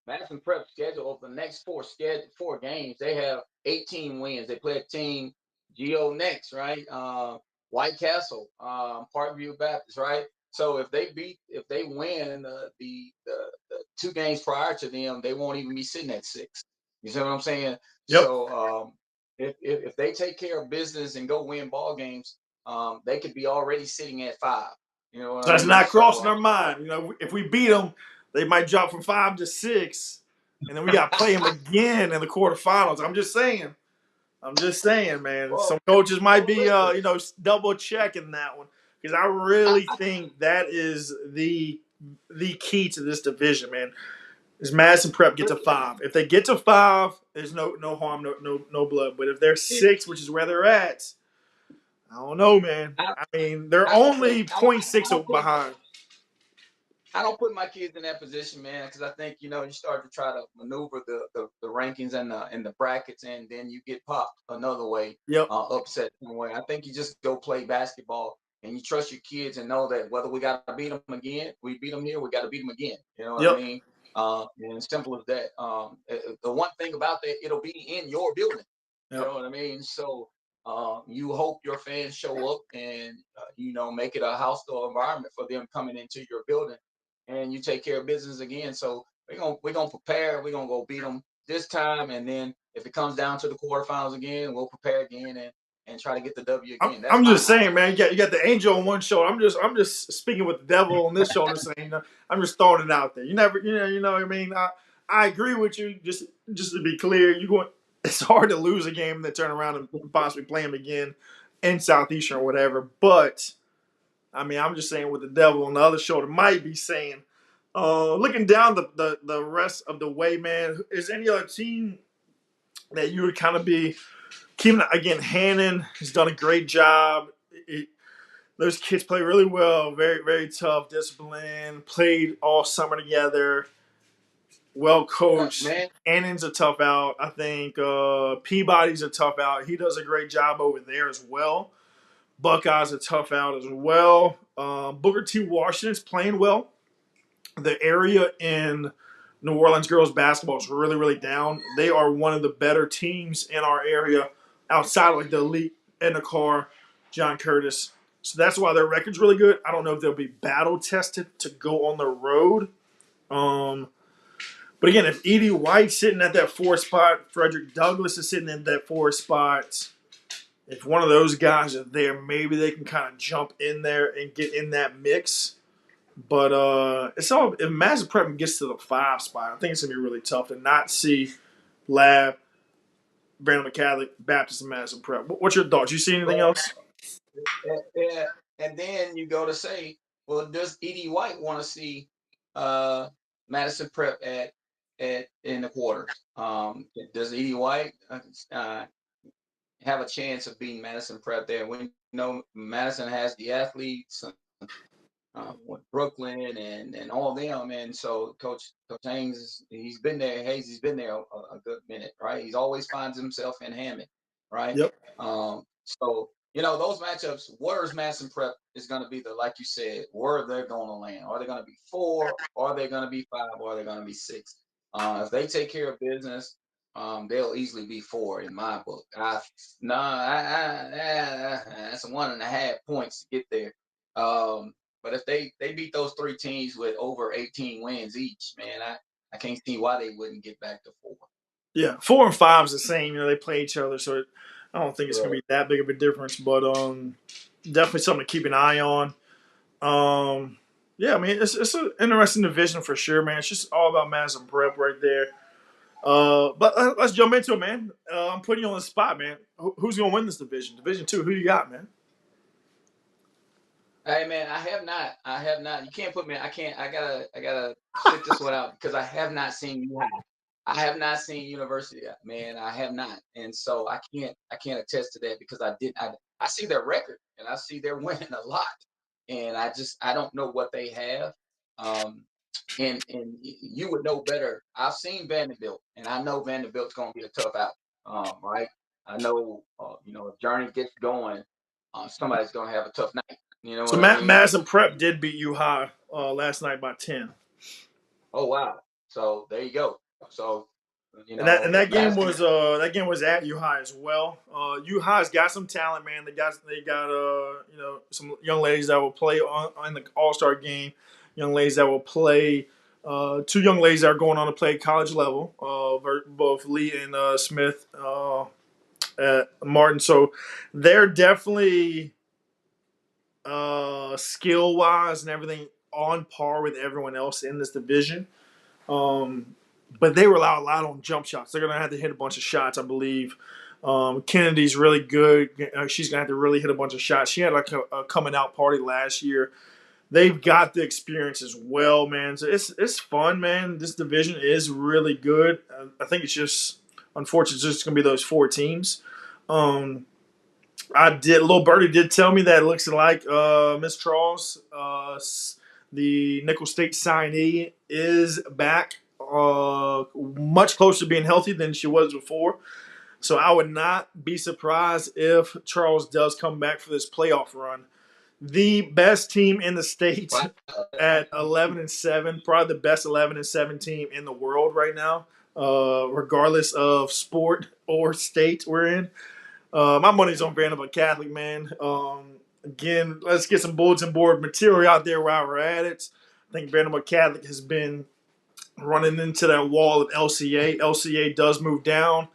Madison Prep schedule over the next 4 games, they have 18 wins. They play a team Geo next, right? White Castle, Parkview Baptist, right? So if they win the 2 games prior to them, they won't even be sitting at 6. You see what I'm saying? Yep. So if they take care of business and go win ball games, they could be already sitting at 5. You know what I That's mean? not So crossing our mind. If we beat them, they might drop from 5 to 6, and then we got to play them again in the quarterfinals. I'm just saying. Man. well, Some coaches might be, listen, double checking that one because I I, really think that is the key to this division, man. Is Madison Prep get to listen, 5? If they get to 5, there's no harm, no blood. But if they're 6, which is where they're at, I don't know, man. I, I mean, they're I don't put only I .6 don't put behind. I don't put my kids in that position, man, because I think you start to try to maneuver the rankings and the brackets, and then you get popped another way, Yep. upset one way. I think you just go play basketball and you trust your kids and know that whether we got to beat them again, we beat them here, we got to beat them again. You know what I Yep. mean? And as simple as that. The one thing about that, it'll be in your building. You Yep. know what I mean? So you hope your fans show up and make it a hostile environment for them coming into your building, and you take care of business again. So we're gonna prepare. We're gonna go beat them this time, and then if it comes down to the quarterfinals again, we'll prepare again and try to get the W again. That's I'm my just mindset. saying, man. You got the angel on one shoulder. I'm just speaking with the devil on this shoulder, saying, I'm just throwing it out there. You know what I mean. I agree with you. Just to be clear, you going. It's hard to lose a game and then turn around and possibly play them again in Southeastern or whatever. But I mean, I'm just saying with the devil on the other shoulder might be saying, looking down the rest of the way, man. Is any other team that you would kind of be keeping again? Hannon has done a great job. Those kids play really well, very, very tough, disciplined, played all summer together, well coached. Man, Annon's a tough out. I think Peabody's a tough out. He does a great job over there as well. Buckeyes a tough out as well. Booker T. Washington's playing well. The area in New Orleans girls basketball is really, really down. They are one of the better teams in our area outside of like the elite in the car, John Curtis. So that's why their record's really good. I don't know if they'll be battle tested to go on the road. Um, but again, if Edie White's sitting at that 4 spot, Frederick Douglass is sitting in that 4 spot. If one of those guys are there, maybe they can kind of jump in there and get in that mix. But it's all if Madison Prep gets to the 5 spot, I think it's gonna be really tough to not see Lab, Brandon Catholic, Baptist, and Madison Prep. What's your thoughts? You see anything well, else? yeah, and then you go to say, well, does Edie White want to see uh, Madison Prep at in the quarters? Does Edie White have a chance of beating Madison Prep there? We know Madison has the athletes with Brooklyn and all them, and so Coach Haynes, he's been there. Hayes, he's been there a good minute, right? He's always finds himself in Hammond, right? Yep. So those matchups. Where's Madison Prep is going to be the, like you said, where they're going to land. Are they going to be 4? Are they going to be 5? Or are they going to be 6? If they take care of business, they'll easily be 4 in my book. That's 1.5 points to get there. But if they beat those 3 teams with over 18 wins each, man, I can't see why they wouldn't get back to 4. Yeah, 4 and 5 is the same. They play each other, so I don't think it's gonna Right. be that big of a difference. But definitely something to keep an eye on. Yeah, I mean it's an interesting division for sure, man. It's just all about Madison Prep right there. But let's jump into it, man. I'm putting you on the spot, man. Who's gonna win this division? Division 2. Who you got, man? Hey man, I have not. I have not. You can't put me. I can't. I gotta sit this one out because I have not seen you. I have not seen University, man. I have not, and so I can't attest to that because I did. I see their record and I see they're winning a lot, and I don't know what they have. Um, and you would know better. I've seen Vanderbilt, and I know Vanderbilt's going to be a tough out. Right? I know. If Journey gets going, somebody's going to have a tough night. You know So what I mean? Madison Prep did beat U High last night by 10. Oh wow. So there you go. So And that game Madison. was at U High as well. U High's got some talent, man. They got some young ladies that will play in the All Star game. Young ladies that will play. 2 young ladies that are going on to play college level. Both Lee and Smith at Martin. So they're definitely skill wise and everything on par with everyone else in this division. Um, but they rely a lot on jump shots. They're going to have to hit a bunch of shots, I believe. Kennedy's really good. She's going to have to really hit a bunch of shots. She had like a coming out party last year. They've got the experience as well, man. So it's fun, man. This division is really good. I think it's just unfortunate. It's just going to be those 4 teams. Little Birdie did tell me that it looks like Miss Charles, the Nickel State signee, is back, much closer to being healthy than she was before. So I would not be surprised if Charles does come back for this playoff run. the best team in the state Wow. at 11-7, probably the best 11-7 team in the world right now, regardless of sport or state we're in. My money's on Vanderbilt Catholic, man. Again, let's get some bulletin board material out there while we're at it. I think Vanderbilt Catholic has been running into that wall of LCA. LCA does move down.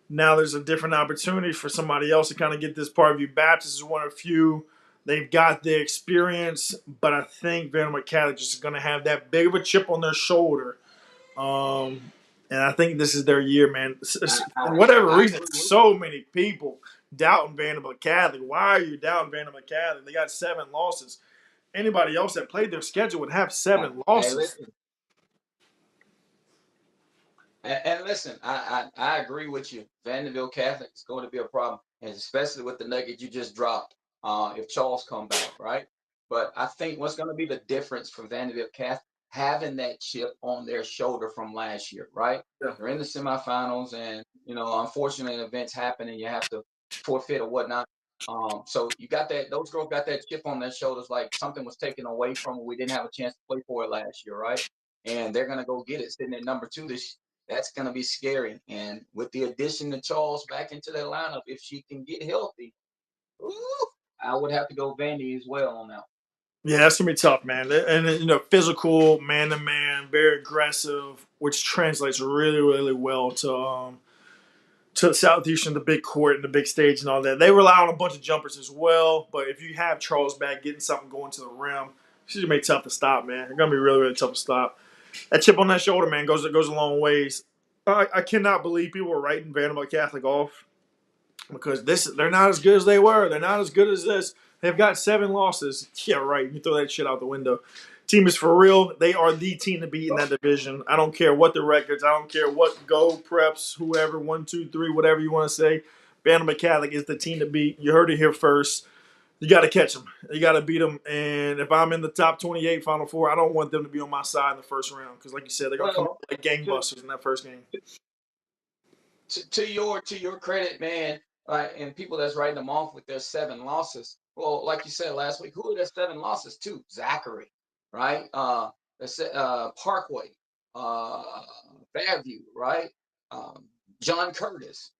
Now there's a different opportunity for somebody else to kind of get this. Parkview Baptist is one of a few. They've got the experience, but I think Vanderbilt Catholic is going to have that big of a chip on their shoulder. And I think this is their year, man. For whatever I reason, agree with so many people doubting Vanderbilt Catholic. Why are you doubting Vanderbilt Catholic? They got 7 losses. Anybody else that played their schedule would have you. 7 Hey, losses. listen. And listen, I agree with you. Vanderbilt Catholic is going to be a problem, and especially with the nugget you just dropped. If Charles come back, right? But I think what's going to be the difference for Vanderbilt Catholic having that chip on their shoulder from last year, right? Yeah. They're in the semifinals, and unfortunately, events happen, and you have to forfeit or whatnot. So you got that; those girls got that chip on their shoulders, like something was taken away from them. We didn't have a chance to play for it last year, right? And they're gonna go get it, sitting at number 2 this. That's going to be scary. And with the addition of Charles back into that lineup, if she can get healthy, ooh, I would have to go Vandy as well on that. Yeah, that's gonna be tough, man. And physical, man to man, very aggressive, which translates really, really well to Southeastern, the big court and the big stage and all that. They rely on a bunch of jumpers as well, but if you have Charles back getting something going to the rim, it's gonna be tough to stop, man. It's gonna be really, really tough to stop. That chip on that shoulder, man, goes a long ways. I cannot believe people are writing Vanderbilt Catholic off because they're not as good as they were. They're not as good as this. They've got 7 losses. Yeah, right. You throw that shit out the window. Team is for real. They are the team to beat in that division. I don't care what the records. I don't care what Go Preps, whoever 1, 2, 3, whatever you want to say. Vanderbilt Catholic is the team to beat. You heard it here first. You got to catch them. You got to beat them. And if I'm in the top 28 Final Four, I don't want them to be on my side in the first round because, like you said, they're gonna come Well, out like gangbusters in that first game. to your credit, man, and people that's writing them off with their 7 losses. Well, like you said last week, who are their 7 losses to? Zachary, right? Parkway, uh, Fairview, right? Um, John Curtis,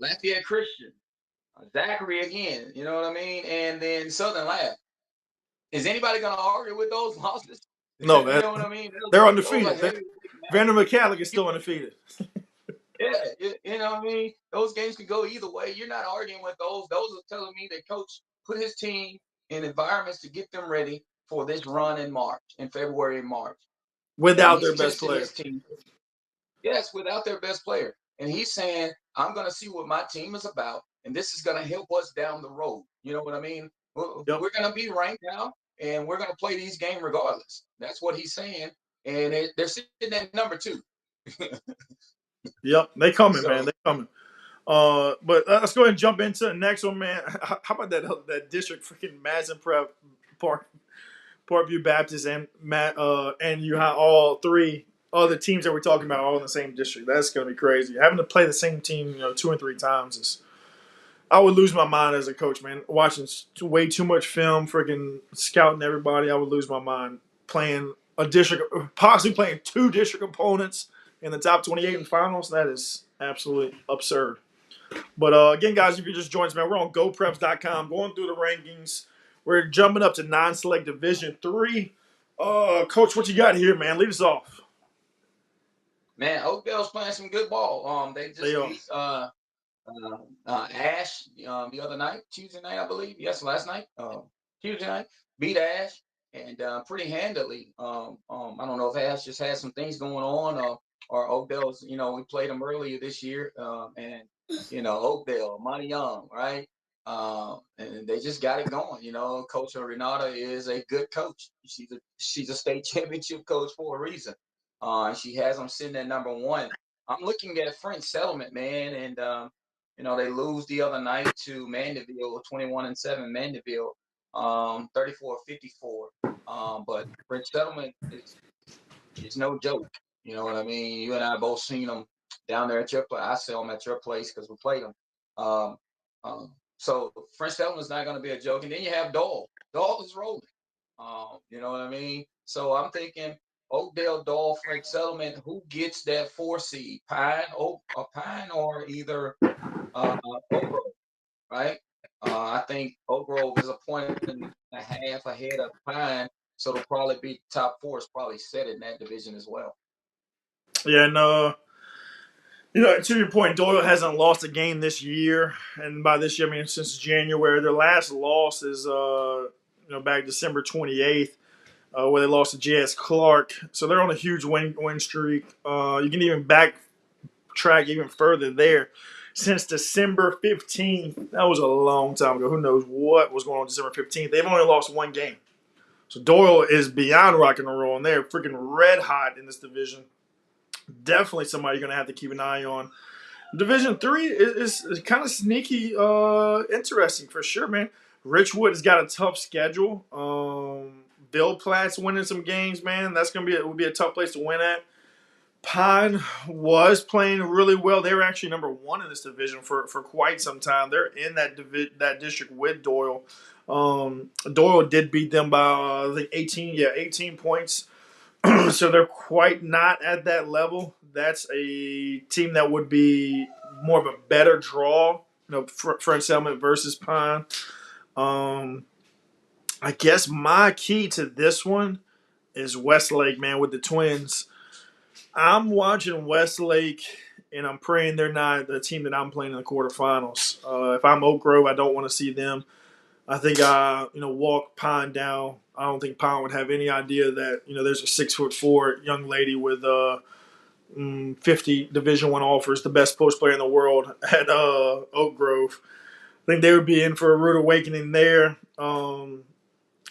Lafayette Christian, Zachary again. You know what I mean? And then Southern Lab. Is anybody going to argue with those losses? No, You know what I mean? they're Those are undefeated. heavy. Vanderbilt Catholic is still undefeated. Yeah, you know what I mean? Those games could go either way. You're not arguing with those. Those are telling me that coach put his team in environments to get them ready for this run in March, in February and March. And Without he's their best testing player. his team. Yes, without their best player. And he's saying, I'm going to see what my team is about, and this is going to help us down the road. You know what I mean? Yep. We're going to be ranked now, and we're going to play these games regardless. That's what he's saying. And they're sitting at number 2. Yep. They coming, man. So, They coming. But let's go ahead and jump into the next one, man. How about that district freaking Madison Prep Park Parkview Baptist and you have all 3 other teams that we're talking about all in the same district. That's gonna be crazy. Having to play the same team, 2 and 3 times is. I would lose my mind as a coach, man. Watching way too much film, freaking scouting everybody. I would lose my mind playing a district, possibly playing 2 district opponents in the top 28 in finals. That is absolutely absurd. But again, guys, if you just joined us, man, we're on GoPreps.com, going through the rankings. We're jumping up to non-select Division 3. Coach, what you got here, man? Lead us off. man, Oakdale's playing some good ball. They They just are. beat Ash the other night, Tuesday night, I believe. Yes, last night, Tuesday night, beat Ash and pretty handily. I don't know if Ash just had some things going on or Oakdale's. We played them earlier this year, and Oakdale, Monty Young, right? And they just got it going. Coach Renata is a good coach. She's a state championship coach for a reason. And she has them sitting at number 1. I'm looking at French Settlement, man, and they lose the other night to Mandeville, 21-7 Mandeville, 34-54. But French Settlement is no joke. You know what I mean? You and I both seen them down there at your place. I saw them at your place because we played them. Um, So French Settlement's not going to be a joke. And then you have Doyle. Doyle is rolling. You know what I mean? So I'm thinking Oakdale, Doyle, French Settlement. Who gets that 4 seed? Pine, or either Oak Grove, right? I think Oak Grove is a point and a half ahead of Pine, so it'll probably be top four is probably set in that division as well. Yeah, no. To your point, Doyle hasn't lost a game this year, and by this year I mean since January. Their last loss is back December 28th, where they lost to J.S. Clark. So they're on a huge win streak. You can even backtrack even further there. Since December 15th, that was a long time ago. Who knows what was going on December 15th? They've only lost one game. So Doyle is beyond rock and roll, and they're freaking red hot in this division. Definitely somebody you're going to have to keep an eye on. Division 3 is kind of sneaky, interesting for sure, man. Richwood has got a tough schedule. Bill Platt's winning some games, man. That's gonna be a tough place to win at. Pine was playing really well. They were actually number one in this division for quite some time. They're in that district with Doyle. Doyle did beat them by I think 18 points. So they're quite not at that level. That's a team that would be more of a better draw, French Settlement versus Pine. I guess my key to this one is Westlake, man, with the Twins. I'm watching Westlake, and I'm praying they're not the team that I'm playing in the quarterfinals. If I'm Oak Grove, I don't want to see them. I think walk Pine down. I don't think Pine would have any idea that there's a 6'4" young lady with 50 Division I offers, the best post player in the world at Oak Grove. I think they would be in for a rude awakening there.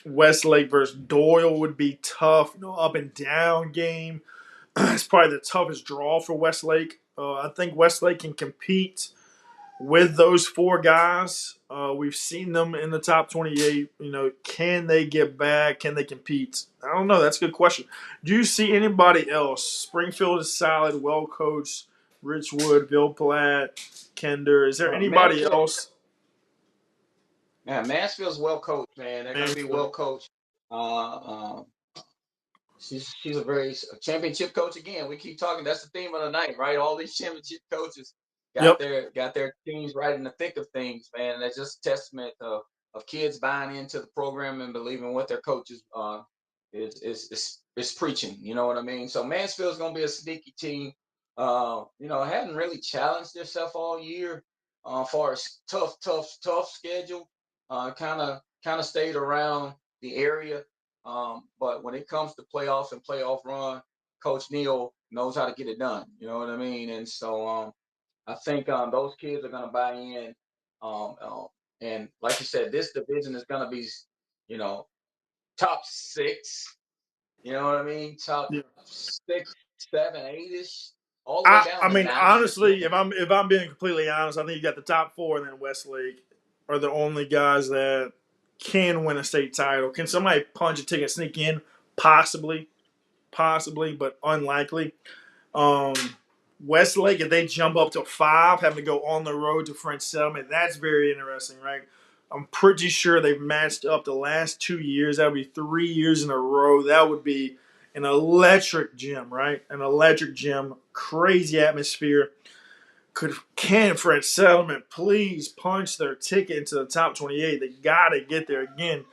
Westlake versus Doyle would be tough, up and down game. It's probably the toughest draw for Westlake. I think Westlake can compete with those four guys. We've seen them in the top 28. Can they get back? Can they compete? I don't know. That's a good question. Do you see anybody else? Springfield is solid, well coached. Richwood, Bill Platt, Kender. Is there anybody else? Yeah, Mansfield's well coached, man. They're going to be well coached. She's a championship coach again. We keep talking. That's the theme of the night, right? All these championship coaches got their teams right in the thick of things, man. And that's just a testament of kids buying into the program and believing what their coaches is preaching. You know what I mean? So Mansfield's going to be a sneaky team. Hadn't really challenged themselves all year. Far as tough schedule. Kind of stayed around the area. But when it comes to playoffs and playoff run, Coach Neal knows how to get it done. You know what I mean? And so I think those kids are going to buy in. And like you said, this division is going to be, top 6. You know what I mean? Top 6, 7, 8-ish, all the way down. I mean, honestly, if I'm being completely honest, I think you got the top 4, and then Westlake are the only guys that can win a state title. Can somebody punch a ticket, sneak in? Possibly, but unlikely. Westlake, if they jump up to 5, having to go on the road to French Settlement, that's very interesting, right? I'm pretty sure they've matched up the last 2 years. That would be 3 years in a row. That would be an electric gym, right? An electric gym, crazy atmosphere. Can French Settlement please punch their ticket into the top 28? They got to get there again.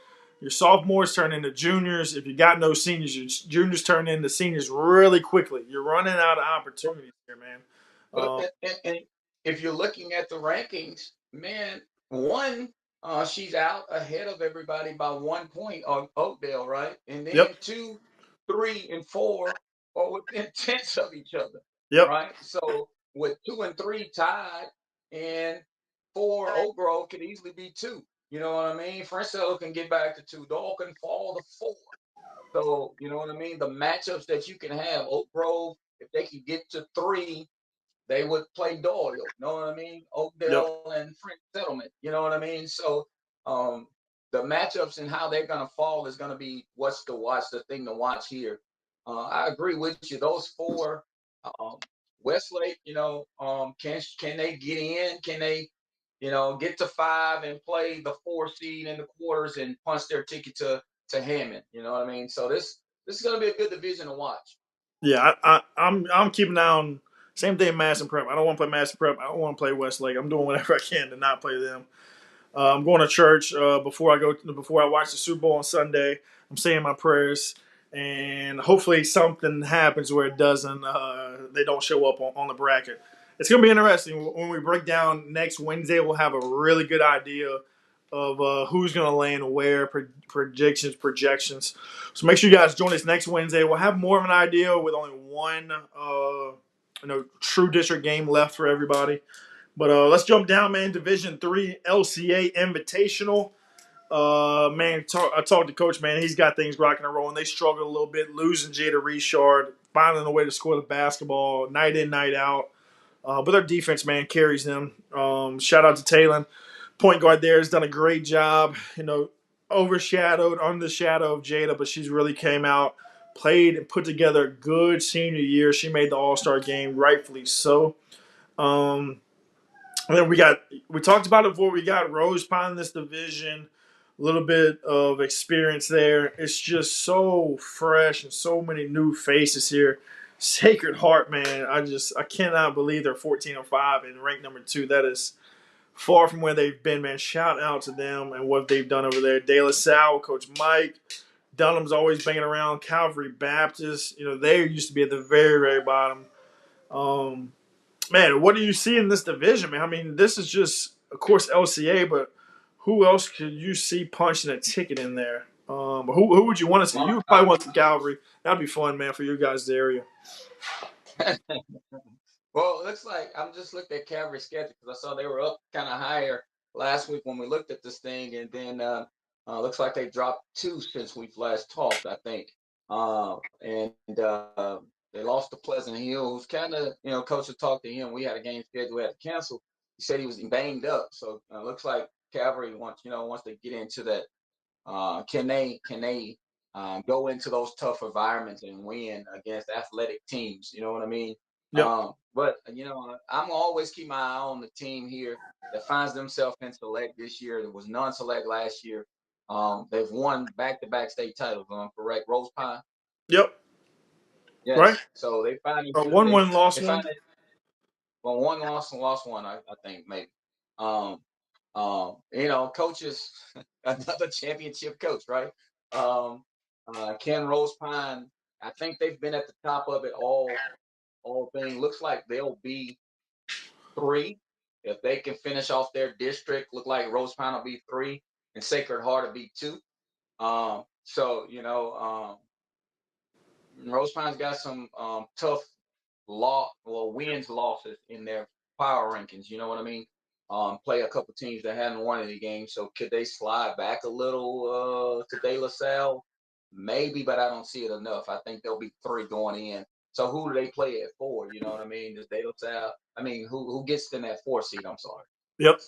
Your sophomores turn into juniors. If you got no seniors, your juniors turn into seniors really quickly. You're running out of opportunities here, man. And if you're looking at the rankings, man, she's out ahead of everybody by 1 point on Oakdale, right? And then 2, 3, and 4 are within tenths of each other, right? So with 2 and 3 tied, and 4 Oak Grove could easily be 2. You know what I mean? French Settlement can get back to 2. Doyle can fall to 4. So you know what I mean? The matchups that you can have, Oak Grove, if they can get to 3, they would play Doyle. You know what I mean? Oakdale and French Settlement. You know what I mean? So the matchups and how they're going to fall is going to be what's to watch, the thing to watch here. I agree with you. Those 4, Westlake, can they get in? Can they get to 5 and play the 4 seed in the quarters and punch their ticket to Hammond. You know what I mean? So this is going to be a good division to watch. Yeah, I'm keeping an eye on same thing. Madison Prep. I don't want to play Madison Prep. I don't want to play Westlake. I'm doing whatever I can to not play them. I'm going to church before I watch the Super Bowl on Sunday. I'm saying my prayers, and hopefully something happens where it doesn't. They don't show up on the bracket. It's going to be interesting when we break down next Wednesday. We'll have a really good idea of who's going to land where, projections. So make sure you guys join us next Wednesday. We'll have more of an idea with only one, true district game left for everybody. But let's jump down, man. Division III LCA Invitational. I talked to Coach, man. He's got things rocking and rolling. They struggled a little bit, losing Jada Richard, finding a way to score the basketball night in, night out. But their defense, man, carries them. Shout out to Talon. Point guard there has done a great job. Overshadowed under the shadow of Jada, but she's really came out, played, and put together a good senior year. She made the All-Star game, rightfully so. And then we talked about it before. We got Rose Pine in this division, a little bit of experience there. It's just so fresh and so many new faces here. Sacred Heart, man. I cannot believe they're 14-5 and ranked number 2. That is far from where they've been, man. Shout out to them and what they've done over there. De La Salle, Coach Mike. Dunham's always banging around. Calvary Baptist. They used to be at the very, very bottom. Man, what do you see in this division, man? I mean, this is just, of course, LCA, but who else could you see punching a ticket in there? Who would you want to see? You probably want some Calvary. That'd be fun, man, for you guys' area. Well, it looks like I'm just looking at Calvary's schedule because I saw they were up kind of higher last week when we looked at this thing, and then looks like they dropped 2 since we've last talked, I think. And they lost to Pleasant Hill, who's kind of, coach had talked to him. We had a game scheduled, we had to cancel. He said he was banged up, so looks like Calvary wants to get into that. Can they go into those tough environments and win against athletic teams? You know what I mean? Yep. But I'm always keep my eye on the team here that finds themselves in select this year. There was non-select last year. They've won back-to-back state titles. Correct, Rose Pine. Yep. Yes. Right. So they finally One win, lost one. Well, one loss and lost one, I think maybe. Coaches, another championship coach, right? Ken Rose Pine. I think they've been at the top of it all thing. Looks like they'll be 3 if they can finish off their district. Look like Rose Pine will be 3 and Sacred Heart will be 2. Rose Pine's got some tough wins, losses in their power rankings. You know what I mean? Play a couple teams that hadn't won any games. So could they slide back a little to De La Salle? Maybe, but I don't see it enough. I think there'll be 3 going in. So who do they play at 4? You know what I mean? Does De La Salle? I mean, who gets in that 4 seed? I'm sorry. Yep.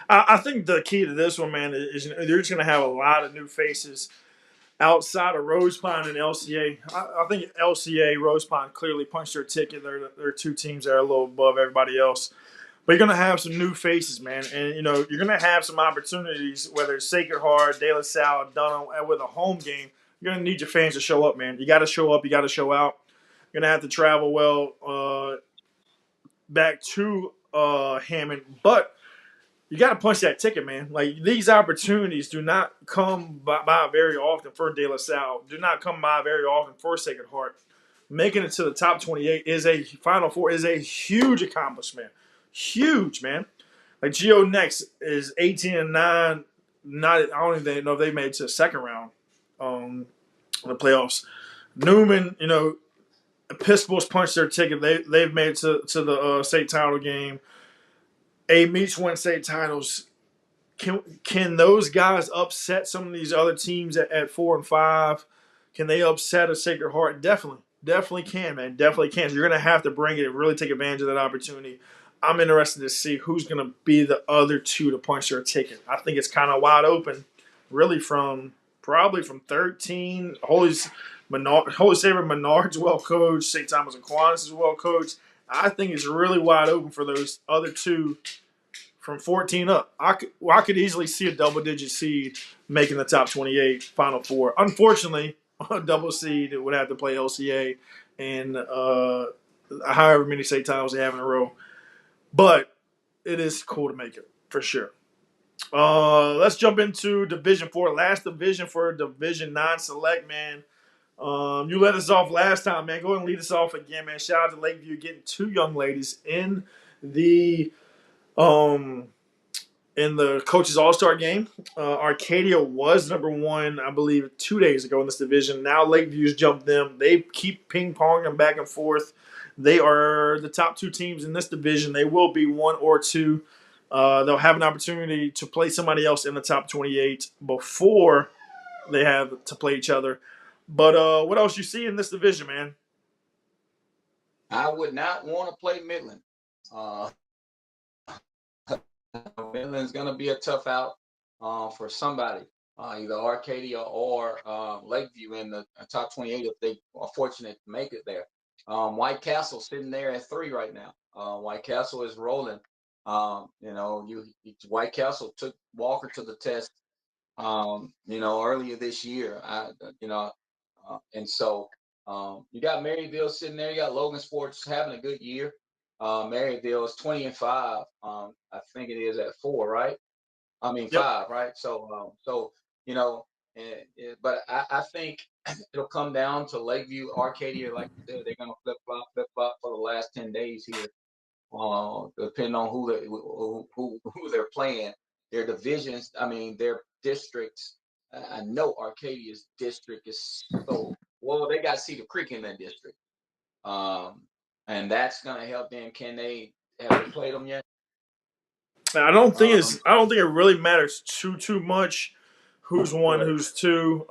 I think the key to this one, man, is you're just going to have a lot of new faces outside of Rose Pine and LCA. I think LCA, Rose Pine clearly punched their ticket. They're 2 teams that are a little above everybody else. But you're going to have some new faces, man. And, you're going to have some opportunities, whether it's Sacred Heart, De La Salle, Dunham, with a home game. You're going to need your fans to show up, man. You got to show up. You got to show out. You're going to have to travel back to Hammond. But you got to punch that ticket, man. Like, these opportunities do not come by very often for De La Salle. Do not come by very often for Sacred Heart. Making it to the top 28 is a Final Four is a huge accomplishment. Huge, man. Like, Geo next is 18-9. I don't even know if they made it to the second round of the playoffs. Newman, Episcopal's punched their ticket. They've made it to the state title game. Meach won state titles. Can those guys upset some of these other teams at 4 and 5? Can they upset a Sacred Heart? Definitely can, man. Definitely can. So you're going to have to bring it and really take advantage of that opportunity. I'm interested to see who's going to be the other 2 to punch their ticket. I think it's kind of wide open, really, probably from 13. Holy Savior Menard's well coached. St. Thomas Aquinas is well coached. I think it's really wide open for those other 2 from 14 up. I could easily see a double digit seed making the top 28 Final Four. Unfortunately, a double seed would have to play LCA and however many state titles they have in a row. But it is cool to make it for sure. Let's jump into Division 4. Last division for Division 9 Select, man. You let us off last time, man. Go ahead and lead us off again, man. Shout out to Lakeview getting two young ladies the um in the coaches All Star game. Arcadia was number one, I believe, 2 days ago in this division. Now Lakeview's jumped them. They keep ping ponging back and forth. They are the top two teams in this division. They will be one or two. They'll have an opportunity to play somebody else in the top 28 before they have to play each other. But what else you see in this division, man? I would not want to play Midland. Midland's going to be a tough out for somebody, either Arcadia or Lakeview in the top 28 if they are fortunate to make it there. White Castle sitting there at 3 right now. White Castle is rolling. White Castle took Walker to the test, earlier this year. And so you got Maryville sitting there. You got Logan Sports having a good year. Maryville is 20-5. I think it is at 4, right? I mean, Yep. 5, right? But I think it'll come down to Lakeview, Arcadia. Like you said, they're gonna flip flop for the last 10 days here. Depending on who they're playing, their divisions. I mean, their districts. I know Arcadia's district is so well. They got Cedar Creek in that district, and that's gonna help them. Have they played them yet? I don't think it really matters too much who's one, who's two.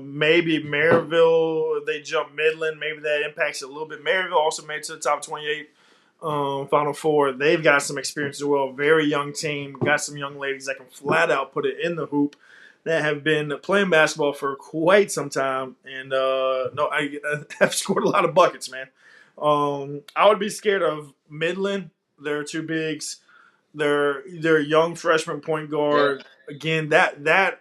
Maybe Maryville, they jump Midland. Maybe that impacts it a little bit. Maryville also made it to the top 28 Final Four. They've got some experience as well. Very young team. Got some young ladies that can flat out put it in the hoop that have been playing basketball for quite some time. And I have scored a lot of buckets, man. I would be scared of Midland. They're two bigs. They're young freshman point guard. Yeah. Again, that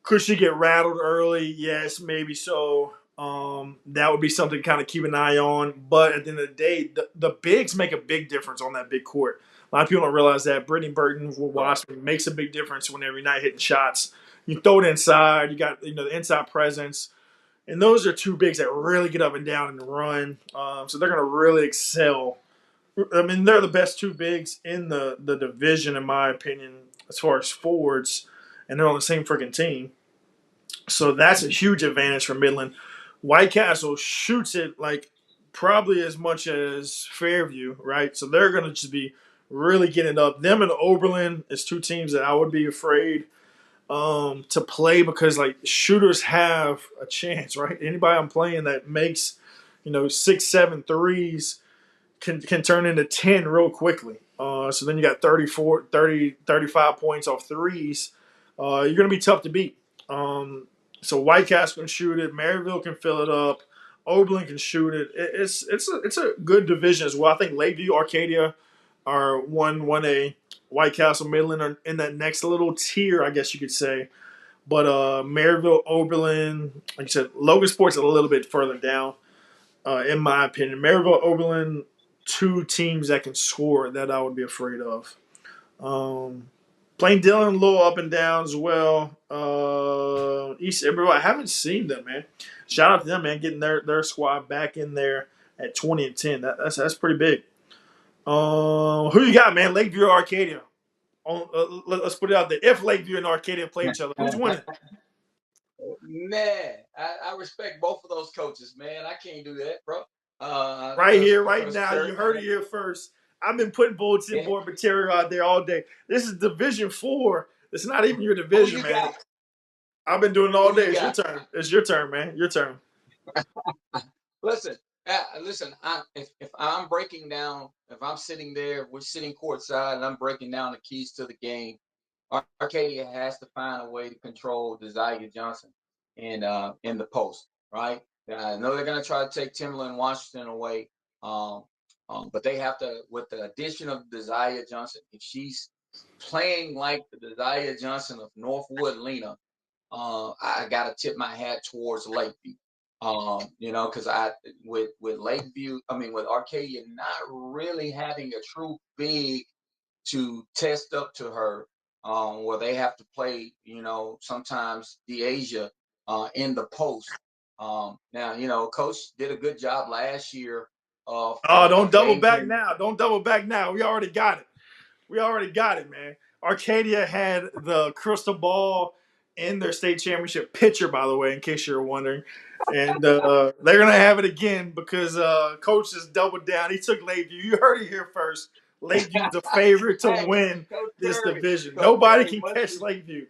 could she get rattled early? Yes, maybe so. That would be something to kind of keep an eye on. But at the end of the day, the bigs make a big difference on that big court. A lot of people don't realize that. Brittany Burton with Wasp makes a big difference when every night hitting shots. You throw it inside. You got the inside presence. And those are two bigs that really get up and down and run. So they're going to really excel. I mean, they're the best two bigs in the division, in my opinion, as far as forwards, and they're on the same freaking team. So that's a huge advantage for Midland. White Castle shoots it like probably as much as Fairview, right? So they're going to just be really getting up. Them and Oberlin is two teams that I would be afraid to play because like shooters have a chance, right? Anybody I'm playing that makes 6, 7 threes can turn into 10 real quickly. So then you got 34, 30, 35 points off threes. You're going to be tough to beat. So White Castle can shoot it. Maryville can fill it up. Oberlin can shoot it. It's a good division as well. I think Lakeview, Arcadia are 1A. White Castle, Midland are in that next little tier, I guess you could say. But Maryville, Oberlin, like you said, Logan Sports a little bit further down, in my opinion. Maryville, Oberlin, two teams that can score that I would be afraid of. Plain Dillon, a little up and down as well. East Eberville, I haven't seen them, man. Shout out to them, man, getting their squad back in there at 20-10. That's pretty big. Who you got, man? Lakeview or Arcadia? Let's put it out there. If Lakeview and Arcadia play each other, who's winning? Man, I respect both of those coaches, man. I can't do that, bro. Right here, right now. You heard it here first. I've been putting bulletin board material out there all day. This is Division 4. It's not even your division, man. Got? I've been doing it all day. It's your turn. It's your turn, man. Your turn. Listen. If I'm breaking down, if I'm sitting there, we're sitting courtside, and I'm breaking down the keys to the game, Arcadia has to find a way to control Desire Johnson in the post, right? I know they're going to try to take Timberland Washington away, But they have to, with the addition of Desire Johnson, if she's playing like the Desire Johnson of Northwood Lena, I got to tip my hat towards Lakeview. Because with Lakeview, with Arcadia not really having a true big to test up to her, where they have to play, sometimes DeAsia in the post. Now, Coach did a good job last year of Oh, don't double back engaging. now. Don't double back now. We already got it. We already got it, man. Arcadia had the crystal ball in their state championship pitcher, by the way, in case you're wondering. And they're going to have it again because Coach just doubled down. He took Lakeview. You heard it here first. Lakeview's the favorite to Hey, win Coach this Curry, division. Coach Nobody Curry can must catch Lakeview.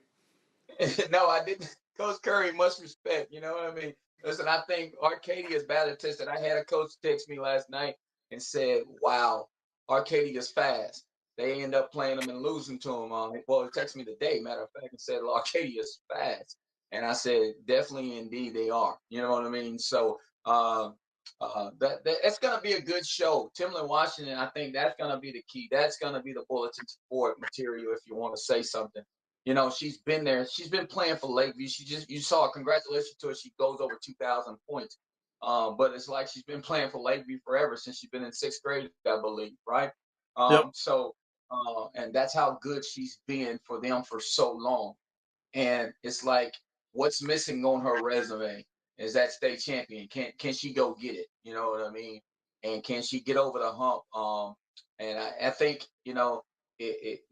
no, I didn't. Coach Curry, much respect. You know what I mean? Listen, I think Arcadia's battle tested. I had a coach text me last night and said, "Wow, Arcadia's fast." They end up playing them and losing to them. Well, it texted me today, matter of fact, and said Arcadia's fast, and I said, "Definitely, indeed, they are." You know what I mean? So that's going to be a good show. Timlin Washington, I think that's going to be the key. That's going to be the bulletin board material if you want to say something. She's been there. She's been playing for Lakeview. You saw, congratulations to her. She goes over 2,000 points. But it's like she's been playing for Lakeview forever since she's been in sixth grade, I believe, right? Yep. And that's how good she's been for them for so long. And it's like, what's missing on her resume is that state champion. Can she go get it? You know what I mean? And can she get over the hump? And I think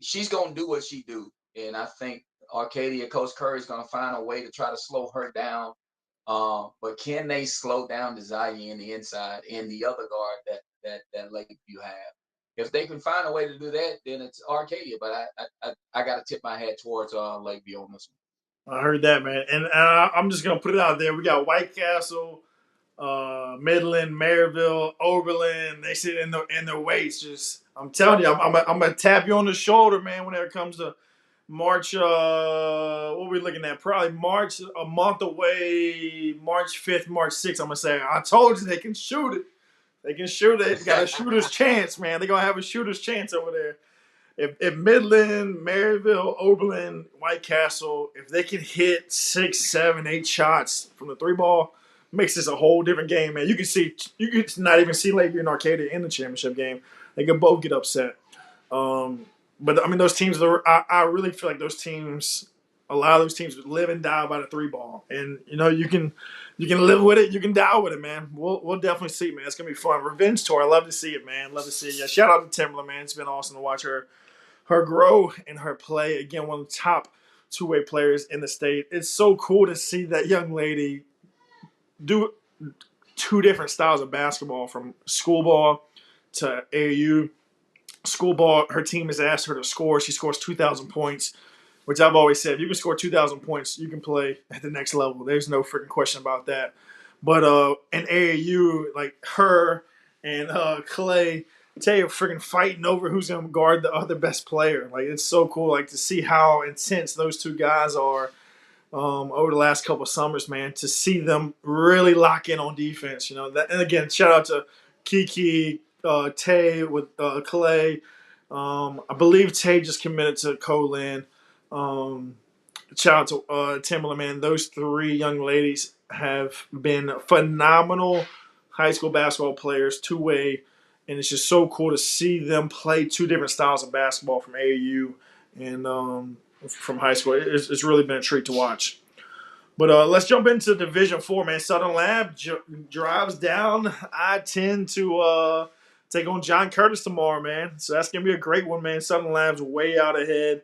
she's gonna do what she do, and I think Arcadia Coach Curry is gonna find a way to try to slow her down. But can they slow down Desire in the inside and the other guard that Lakeview have? If they can find a way to do that, then it's Arcadia. But I got to tip my hat towards Lakeview on this I heard that, man. And I'm just going to put it out there. We got White Castle, Midland, Maryville, Oberlin. They sit in their weights. Just I'm telling you, I'm gonna tap you on the shoulder, man. When it comes to March, what are we looking at? Probably March, a month away. March 5th, March 6th. I'm gonna say, I told you they can shoot it. They can shoot it. They got a shooter's chance, man. They're gonna have a shooter's chance over there. If Midland, Maryville, Oberlin, White Castle, if they can hit 6, 7, 8 shots from the three ball, makes this a whole different game, man. You can not even see Lakeview and Arcadia in the championship game. They could both get upset. But I mean, those teams. I really feel like those teams. A lot of those teams live and die by the three ball, and you can live with it. You can die with it, man. We'll definitely see, man. It's gonna be fun. Revenge tour. I love to see it, man. Love to see it. Yeah, shout out to Timberland, man. It's been awesome to watch her grow and her play. Again, one of the top two-way players in the state. It's so cool to see that young lady do two different styles of basketball, from school ball to AAU. School ball, her team has asked her to score. She scores 2,000 points, which I've always said, if you can score 2,000 points, you can play at the next level. There's no freaking question about that. But in AAU, like her and Clay Tay are freaking fighting over who's going to guard the other best player. Like, it's so cool, like, to see how intense those two guys are over the last couple of summers, man. To see them really lock in on defense, And again, shout out to Kiki, Tay with Clay. I believe Tay just committed to Colin. Shout out to Timberland, man. Those three young ladies have been phenomenal high school basketball players, two-way, and it's just so cool to see them play two different styles of basketball from AAU and from high school. It's really been a treat to watch. But let's jump into Division 4, man. Southern Lab drives down I-10 to take on John Curtis tomorrow, man. So that's going to be a great one, man. Southern Lab's way out ahead.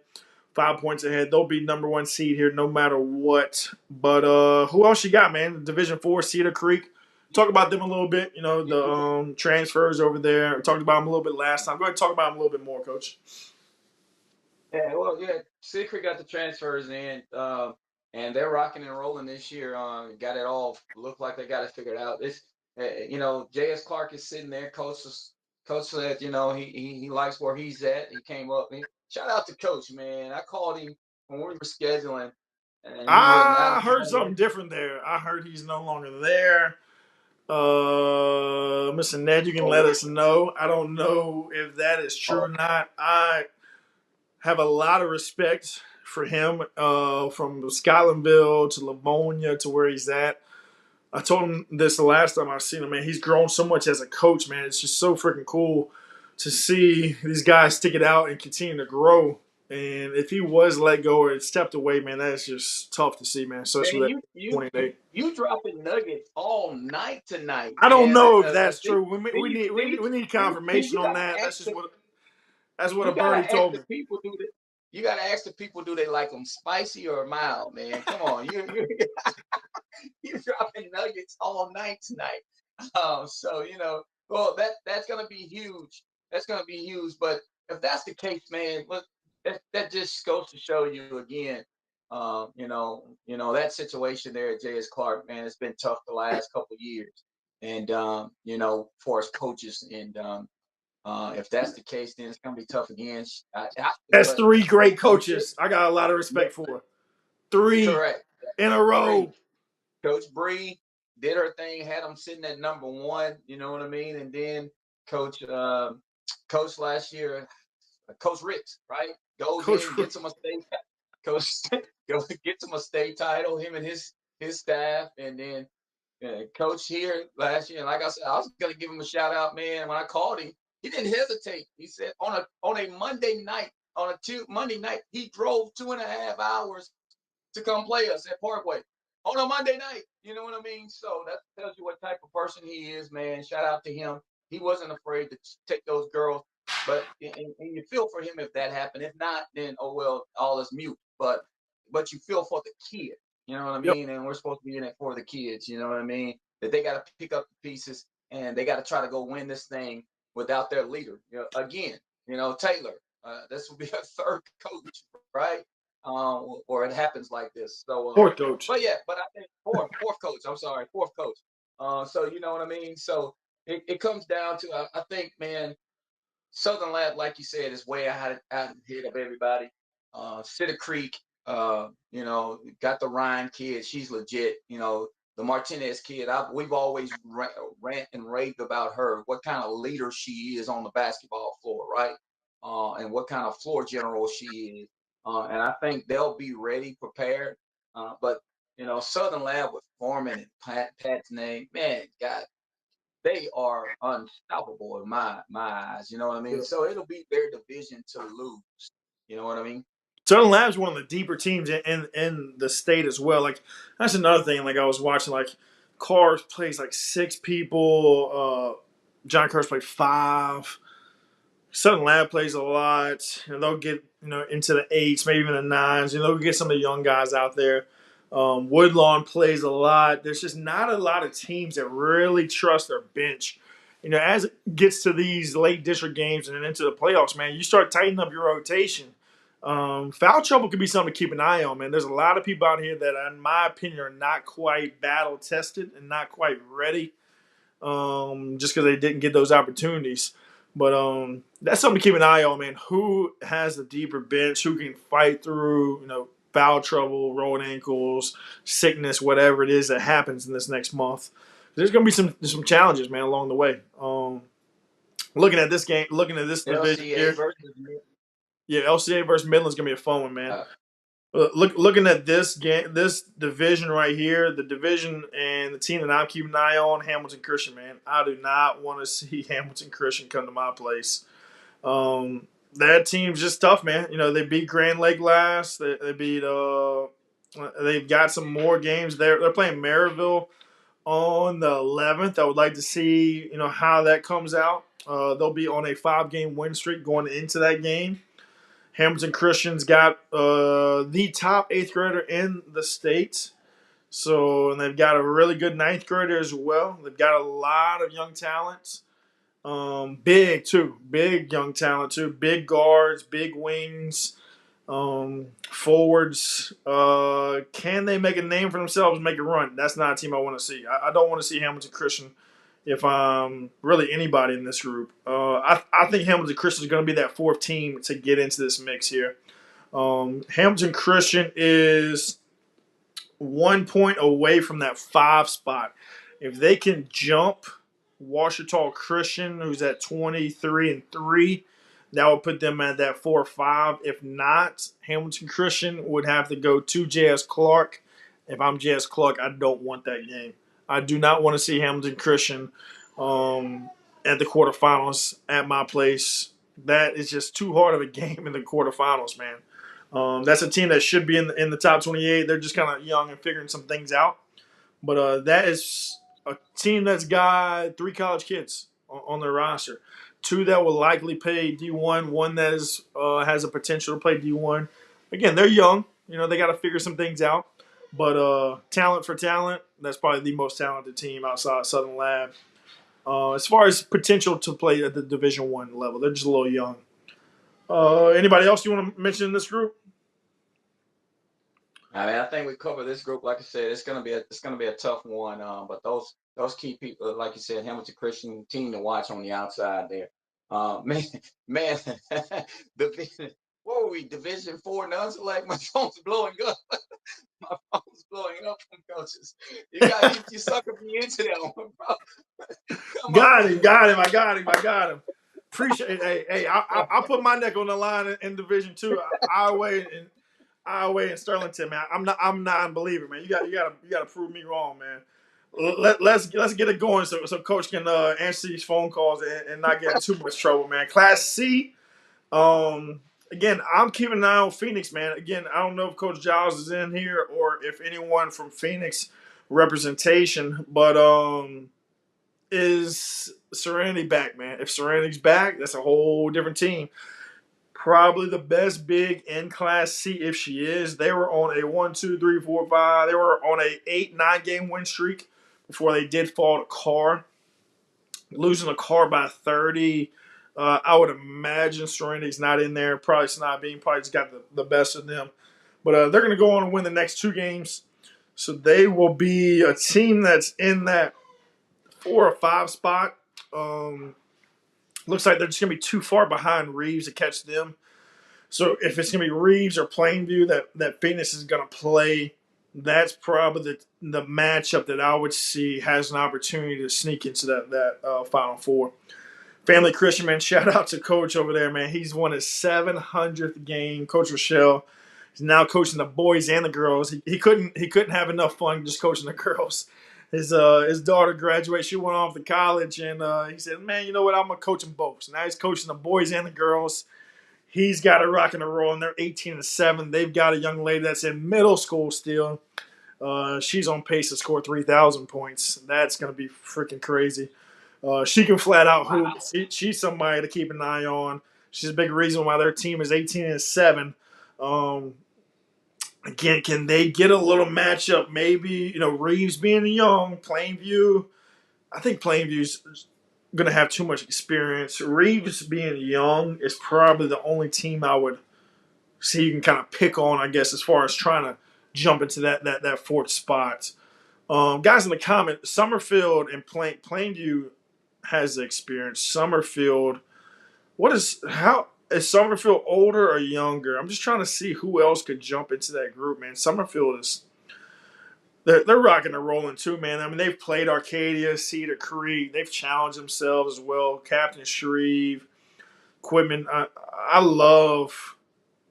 5 points ahead. They'll be number one seed here no matter what. But who else you got, man? Division 4, Cedar Creek. Talk about them a little bit. The transfers over there. We talked about them a little bit last time. Go ahead and talk about them a little bit more, Coach. Yeah, Cedar Creek got the transfers in, and they're rocking and rolling this year. Got it all. Look like they got it figured out. It's J.S. Clark is sitting there. Coach said, he likes where he's at. He came up. Shout out to Coach, man. I called him when we were scheduling, and he was not. I heard something different there. I heard he's no longer there. Mr. Ned, you can let us know. I don't know if that is true or not. I have a lot of respect for him, from Scotlandville to Livonia to where he's at. I told him this the last time I seen him, man. He's grown so much as a coach, man. It's just so freaking cool to see these guys stick it out and continue to grow. And if he was let go or stepped away, man, that's just tough to see, man. Especially Man, at 28. you dropping nuggets all night tonight, I don't man. know if that's true. We See, need we need see, we need see, confirmation on that. That's just what a you gotta birdie ask told the me. people you gotta ask the people, do they like them spicy or mild, man? Come on, you're dropping nuggets all night tonight. So well, that's gonna be huge. That's gonna be huge. But if that's the case, man, look, that just goes to show you again. That situation there at J.S. Clark, man, it's been tough the last couple of years, and for us coaches, and if that's the case, then it's gonna be tough again. That's But three great I'm sure, coaches. I got a lot of yeah, respect for. Three correct. in a Three. row. Coach Bree did her thing, had them sitting at number one. You know what I mean? And then Coach last year, Coach Ricks, right, goes Coach in, gets him a state. Coach gets him a state title. Him and his staff, and then Coach here last year. And like I said, I was gonna give him a shout out, man. When I called him, he didn't hesitate. He said on a Monday night, Monday night, he drove 2.5 hours to come play us at Parkway on a Monday night. You know what I mean? So that tells you what type of person he is, man. Shout out to him. He wasn't afraid to take those girls. But and you feel for him if that happened. If not, then oh well, all is mute. But you feel for the kid. You know what I Yep. mean? And we're supposed to be in it for the kids. You know what I mean? That they got to pick up the pieces and they got to try to go win this thing without their leader. Again, Taylor. This will be a third coach, right? Or it happens like this. So, Fourth coach. but I think fourth coach. I'm sorry, fourth coach. So you know what I mean. So it comes down to I think, man, Southern Lab, like you said, is way out ahead of everybody. Cedar Creek, got the Ryan kid. She's legit. The Martinez kid. We've always rant and raved about her. What kind of leader she is on the basketball floor, right? And what kind of floor general she is. And I think they'll be ready, prepared. But Southern Lab with Foreman and Pat's name, man, God, they are unstoppable in my eyes. You know what I mean? Yeah. So it'll be their division to lose. You know what I mean? Southern Lab's one of the deeper teams in the state as well. Like that's another thing. Like I was watching, like Cars plays like 6 people. John Curse played 5. Southern Lab plays a lot. They'll get into the 8s, maybe even the 9s. They'll get some of the young guys out there. Woodlawn plays a lot. There's just not a lot of teams that really trust their bench. As it gets to these late district games and then into the playoffs, man, you start tightening up your rotation. Foul trouble could be something to keep an eye on, man. There's a lot of people out here that, in my opinion, are not quite battle tested and not quite ready, just because they didn't get those opportunities. But that's something to keep an eye on, man. Who has the deeper bench? Who can fight through, foul trouble, rolled ankles, sickness, whatever it is that happens in this next month? There's going to be some challenges, man, along the way. Looking at this game, looking at this division LCA here, versus yeah, LCA versus Midland's going to be a fun one, man. uh, Looking at this game, this division right here, the division and the team that I'm keeping an eye on, Hamilton Christian, man. I do not want to see Hamilton Christian come to my place. That team's just tough, man. They beat Grand Lake last. They beat. They've got some more games there. They're playing Maryville on the 11th. I would like to see how that comes out. They'll be on a 5-game win streak going into that game. Hamilton Christian's got the top 8th grader in the state. And they've got a really good 9th grader as well. They've got a lot of young talents. Big, too. Big young talent, too. Big guards, big wings, forwards. Can they make a name for themselves and make a run? That's not a team I want to see. I don't want to see Hamilton Christian if I'm really anybody in this group. I think Hamilton Christian is going to be that 4th team to get into this mix here. Hamilton Christian is 1 point away from that 5 spot. If they can jump Washita Christian, who's at 23-3, that would put them at that 4-5. If not, Hamilton Christian would have to go to J.S. Clark. If I'm J.S. Clark, I don't want that game. I do not want to see Hamilton Christian at the quarterfinals at my place. That is just too hard of a game in the quarterfinals, man. That's a team that should be in the top 28. They're just kind of young and figuring some things out. But that is a team that's got 3 college kids on their roster. 2 that will likely play D1. One that has a potential to play D1. Again, they're young. They got to figure some things out. But talent for talent, that's probably the most talented team outside Southern Lab. As far as potential to play at the Division I level, they're just a little young. Anybody else you want to mention in this group? I mean, I think we cover this group. Like I said, it's gonna be a tough one. But those key people, like you said, Hamilton Christian team to watch on the outside there. Man, man, what were we? Division 4 non-select. My phone's blowing up. My phone's blowing up from coaches. You suckered me into that one, bro. Come Got on. him. I got him. Appreciate it. Hey, I'll put my neck on the line in Division 2. Iowa and Sterlington, man. I'm not a believer, man. You got to prove me wrong, man. Let's get it going so Coach can answer these phone calls and not get in too much trouble, man. Class C. Again, I'm keeping an eye on Phoenix, man. Again, I don't know if Coach Giles is in here or if anyone from Phoenix representation, but is Serenity back, man? If Serenity's back, that's a whole different team. Probably the best big in Class C if she is. They were on a 1, 2, 3, 4, 5. They were on a 8, 9 game win streak before they did fall to Carr. Losing a Carr by 30. I would imagine Serenity's not in there. Probably Snobbean probably just got the best of them. But they're going to go on and win the next 2 games. So they will be a team that's in that 4 or 5 spot. Looks like they're just going to be too far behind Reeves to catch them. So if it's going to be Reeves or Plainview that Phoenix is going to play, that's probably the matchup that I would see has an opportunity to sneak into that Final Four. Family Christian, man, shout out to Coach over there, man. He's won his 700th game. Coach Rochelle is now coaching the boys and the girls. He couldn't have enough fun just coaching the girls. His daughter graduated. She went off to college, and he said, man, you know what? I'm going to coach them both. So now he's coaching the boys and the girls. He's got a rock and a roll, and they're 18-7. They've got a young lady that's in middle school still. She's on pace to score 3,000 points. That's going to be freaking crazy. She can flat out hoop. She's somebody to keep an eye on. She's a big reason why their team is 18-7. Again, can they get a little matchup? Maybe, Reeves being young, Plainview. I think Plainview's going to have too much experience. Reeves being young is probably the only team I would see you can kind of pick on, I guess, as far as trying to jump into that 4th spot. Guys in the comments, Summerfield and Plainview has the experience. Summerfield, how is Summerfield older or younger? I'm just trying to see who else could jump into that group, man. Summerfield is they're rocking and rolling too, man. I mean, they've played Arcadia, Cedar Creek. They've challenged themselves as well. Captain Shreve, Quitman. I love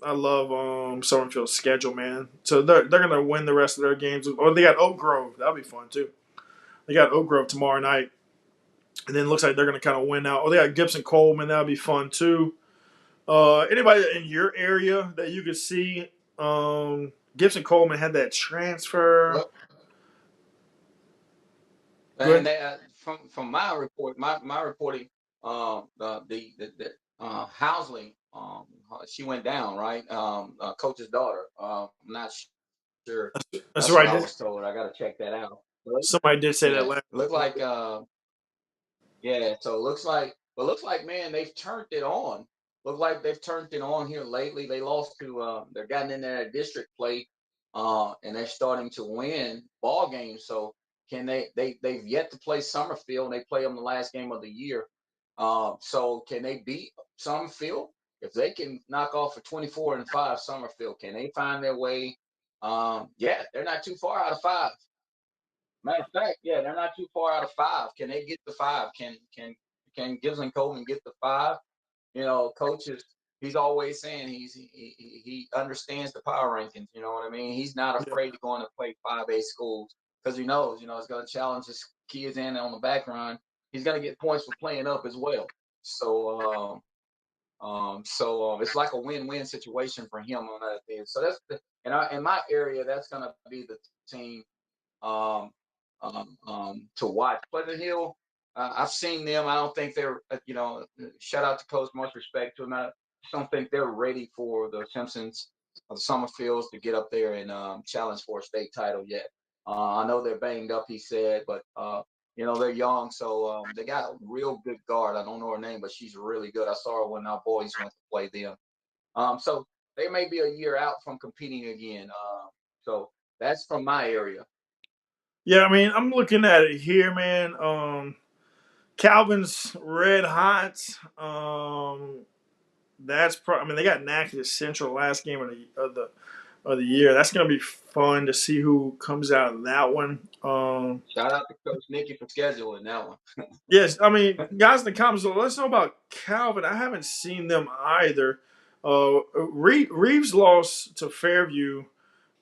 Summerfield's schedule, man. So they're gonna win the rest of their games. Or they got Oak Grove. That'll be fun too. They got Oak Grove tomorrow night. And then it looks like they're going to kind of win out. Oh, they got Gibson Coleman. That'll be fun, too. Anybody in your area that you could see? Gibson Coleman had that transfer. Look, and they, from my report, my reporting, the Housley, she went down, right? Coach's daughter. I'm not sure. That's That's right. what I was told. I got to check that out. Somebody did say that last. Look like yeah, so it looks like, man, they've turned it on. Look like they've turned it on here lately. They lost to they're gotten in their district play, and they're starting to win ball games. So can they've yet to play Summerfield, and they play them the last game of the year. So can they beat Summerfield? If they can knock off a 24-5 Summerfield, can they find their way? Yeah, they're not too far out of 5. Matter of fact, yeah, they're not too far out of 5. Can they get the 5? Can Gibson Coleman get the 5? Coaches. He's always saying he understands the power rankings. You know what I mean? He's not Yeah. afraid to go in and play 5A schools because he knows, it's going to challenge his kids in on the background. He's going to get points for playing up as well. So it's like a win-win situation for him on that thing. So in my area, that's going to be the team to watch. Pleasant Hill, I've seen them. I don't think they're, shout out to Coach, much respect to them. I don't think they're ready for the Simpsons or the Summerfields to get up there and challenge for a state title yet. I know they're banged up, he said, but they're young, so they got a real good guard. I don't know her name, but she's really good. I saw her when our boys went to play them. So they may be a year out from competing again. So that's from my area. Yeah, I mean, I'm looking at it here, man. Calvin's red hot. I mean, they got Natchez Central last game of the year. That's gonna be fun to see who comes out of that one. Shout out to Coach Nikki for scheduling that one. Yes, I mean, guys in the comments, let's know about Calvin. I haven't seen them either. Reeves lost to Fairview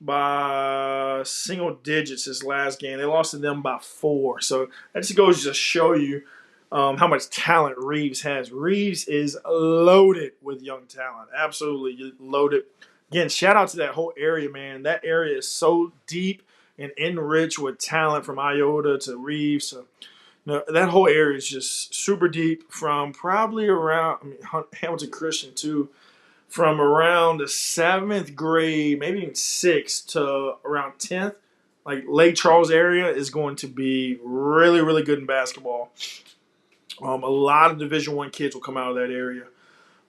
by single digits his last game. They lost to them by 4. So that just goes to show you how much talent Reeves has. Reeves is loaded with young talent. Absolutely loaded. Again, shout out to that whole area, man. That area is so deep and enriched with talent from Iota to Reeves. So, that whole area is just super deep from probably around, Hamilton Christian too, from around the 7th grade, maybe even 6th to around 10th. Like Lake Charles area is going to be really, really good in basketball. A lot of Division I kids will come out of that area.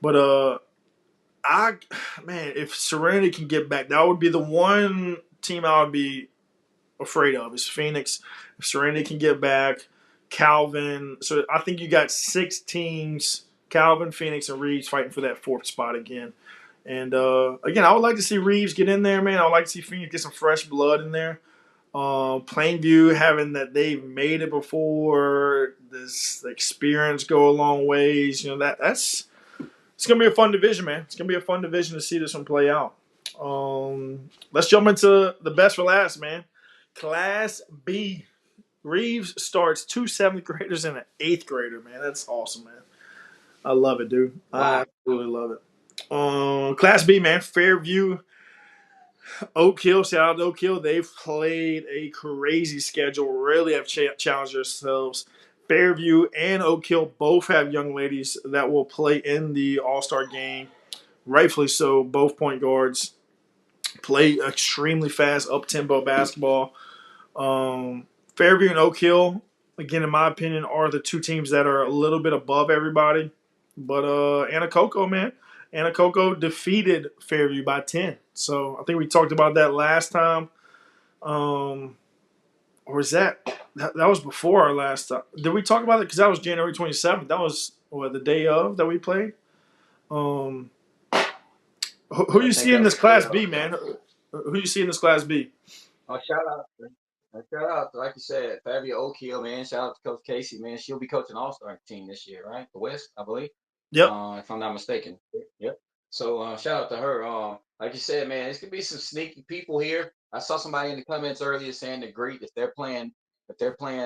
But if Serenity can get back, that would be the one team I would be afraid of is Phoenix. If Serenity can get back, Calvin. So I think you got 6 teams: Calvin, Phoenix, and Reeves fighting for that 4th spot again. And again, I would like to see Reeves get in there, man. I would like to see Phoenix get some fresh blood in there. Plainview, having that they've made it before, this experience go a long ways. That's it's gonna be a fun division, man. It's gonna be a fun division to see this one play out. Let's jump into the best for last, man. Class B. Reeves starts 2 7th graders and an 8th grader, man. That's awesome, man. I love it, dude. I absolutely love it. Class B, man. Fairview, Oak Hill. Shout out to Oak Hill. They've played a crazy schedule. Really have challenged themselves. Fairview and Oak Hill both have young ladies that will play in the All-Star game. Rightfully so. Both point guards play extremely fast, up-tempo basketball. Fairview and Oak Hill, again, in my opinion, are the 2 teams that are a little bit above everybody. But Anacoco, man. Anacoco defeated Fairview by 10. So I think we talked about that last time. Or was that was before our last time? Did we talk about it? Because that was January 27th. That was the day of that we played. Who you see in this Class B, man? Who you see in this Class B? Oh, shout out, like you said, Fairview Oak Hill, man. Shout out to Coach Casey, man. She'll be coaching All-Star team this year, right? The West, I believe. Yep. If I'm not mistaken. Yep. So shout out to her. Like you said, man, it's gonna be some sneaky people here. I saw somebody in the comments earlier saying the Greek, if they're playing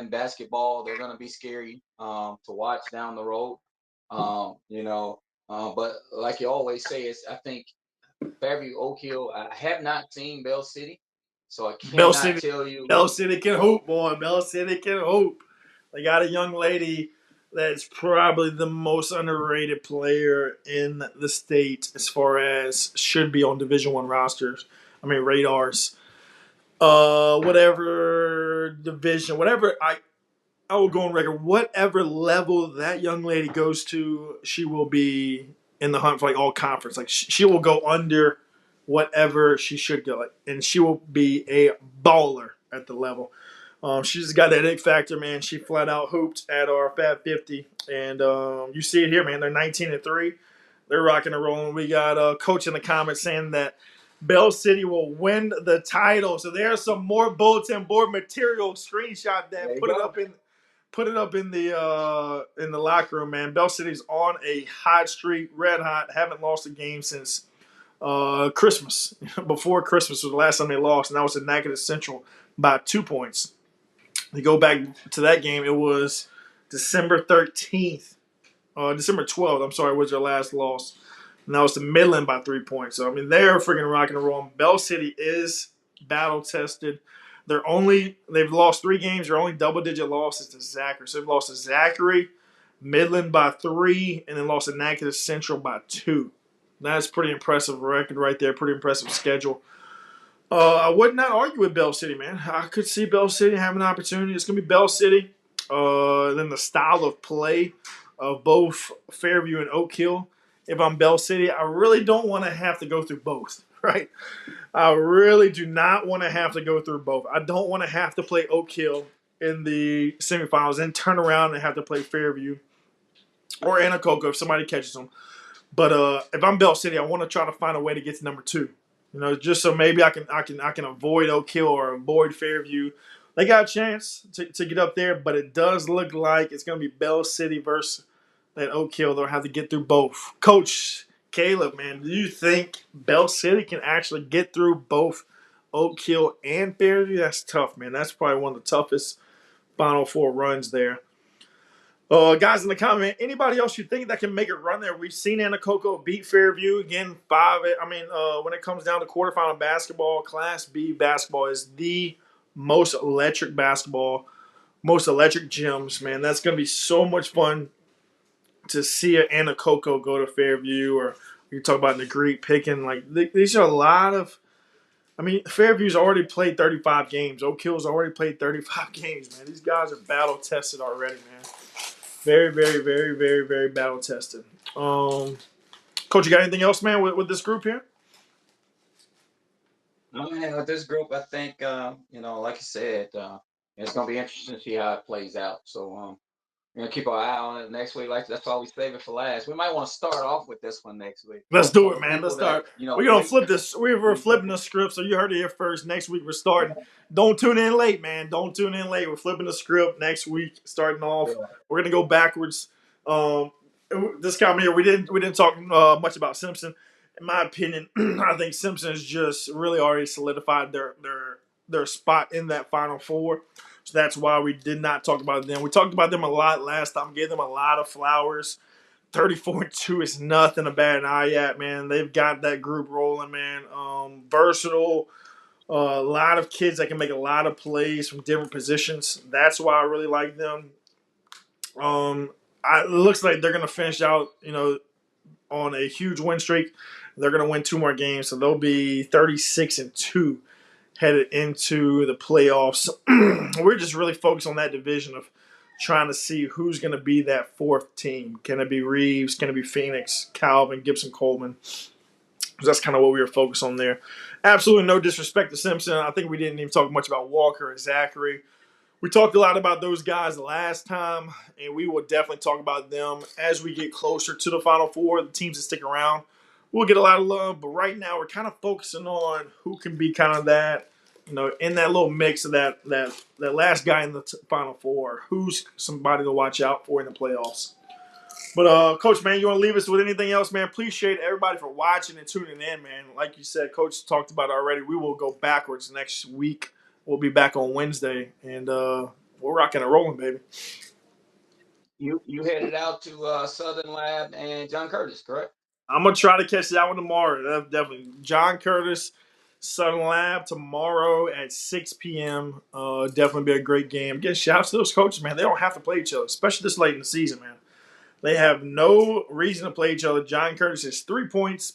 basketball, they're gonna be scary to watch down the road. But like you always say, I think Fairview Oak Hill. I have not seen Bell City, so I cannot tell you. Bell City can hoop, boy. Bell City can hoop. They got a young lady that's probably the most underrated player in the state as far as should be on Division I rosters. I mean, radars. Whatever division, whatever I will go on record. Whatever level that young lady goes to, she will be in the hunt for like all conference. Like she will go under whatever she should go, and she will be a baller at the level. She's got that X factor, man. She flat out hooped at our Fab 50, and you see it here, man. They're 19-3. They're rocking and rolling. We got a coach in the comments saying that Bell City will win the title. So there's some more bulletin board material. Screenshot There that. you go. Put it up in the locker room, man. Bell City's on a hot streak, red hot. Haven't lost a game since Christmas. Before Christmas was the last time they lost, and that was at Natchitoches Central by 2 points. You go back to that game, it was December 13th. December 12th, I'm sorry, was their last loss. And that was to Midland by 3 points. So, I mean, they're freaking rocking and rolling. Bell City is battle tested. They've lost 3 games. They're only double digit losses to Zachary. So they've lost to Zachary, Midland by 3, and then lost to Natchitoches Central by 2. That's pretty impressive record right there. Pretty impressive schedule. I would not argue with Bell City, man. I could see Bell City having an opportunity. It's going to be Bell City. Then the style of play of both Fairview and Oak Hill. If I'm Bell City, I really don't want to have to go through both, right? I really do not want to have to go through both. I don't want to have to play Oak Hill in the semifinals and turn around and have to play Fairview or Anacoco if somebody catches them. But if I'm Bell City, I want to try to find a way to get to number 2. Just so maybe I can avoid Oak Hill or avoid Fairview. They got a chance to get up there, but it does look like it's going to be Bell City versus that Oak Hill. They'll have to get through both. Coach Caleb, man, do you think Bell City can actually get through both Oak Hill and Fairview? That's tough, man. That's probably one of the toughest Final Four runs there. Guys in the comment, anybody else you think that can make it run there? We've seen Anacoco beat Fairview again. When it comes down to quarterfinal basketball, Class B basketball is the most electric basketball, most electric gyms. Man, that's going to be so much fun to see an Anacoco go to Fairview, or you talk about Negrete picking. Like these are a lot of. I mean, Fairview's already played 35 games. Oak Hill's already played 35 games. Man, these guys are battle tested already, man. Very, very, very, very, very battle tested. Coach, you got anything else, man, with this group here? Man, with this group, I think like you said, it's gonna be interesting to see how it plays out. So keep our eye on it next week. Like that's why we save it for last. We might want to start off with this one next week. Let's do For it, the man. Let's people that start. We're gonna flip this. We're flipping the script, so you heard it here first. Next week we're starting. Don't tune in late, man. Don't tune in late. We're flipping the script next week. Starting off, we're gonna go backwards. This comment here, we didn't talk much about Simpson. In my opinion, I think Simpson has just really already solidified their spot in that Final Four. So that's why we did not talk about them. We talked about them a lot last time. Gave them a lot of flowers. 34-2 is nothing to bat an eye at, man. They've got that group rolling, man. Versatile. A lot of kids that can make a lot of plays from different positions. That's why I really like them. It looks like they're going to finish out, on a huge win streak. They're going to win 2 more games, so they'll be 36-2 headed into the playoffs. We're just really focused on that division of trying to see who's going to be that 4th team. Can it be Reeves? Can it be Phoenix, Calvin, Gibson, Coleman? That's kind of what we were focused on there. Absolutely no disrespect to Simpson. I think we didn't even talk much about Walker and Zachary. We talked a lot about those guys last time, and we will definitely talk about them as we get closer to the Final Four. The teams that stick around, we'll get a lot of love. But right now, we're kind of focusing on who can be kind of that, in that little mix of that last guy in the Final Four. Who's somebody to watch out for in the playoffs? But, Coach, man, you want to leave us with anything else, man? Appreciate everybody for watching and tuning in, man. Like you said, Coach talked about it already. We will go backwards next week. We'll be back on Wednesday, and we're rocking and rolling, baby. You headed out to Southern Lab and John Curtis, correct? I'm going to try to catch that one tomorrow. Definitely. John Curtis, Southern Lab tomorrow at 6 p.m. Definitely be a great game. Again, shout out to those coaches, man. They don't have to play each other, especially this late in the season, man. They have no reason to play each other. John Curtis is 3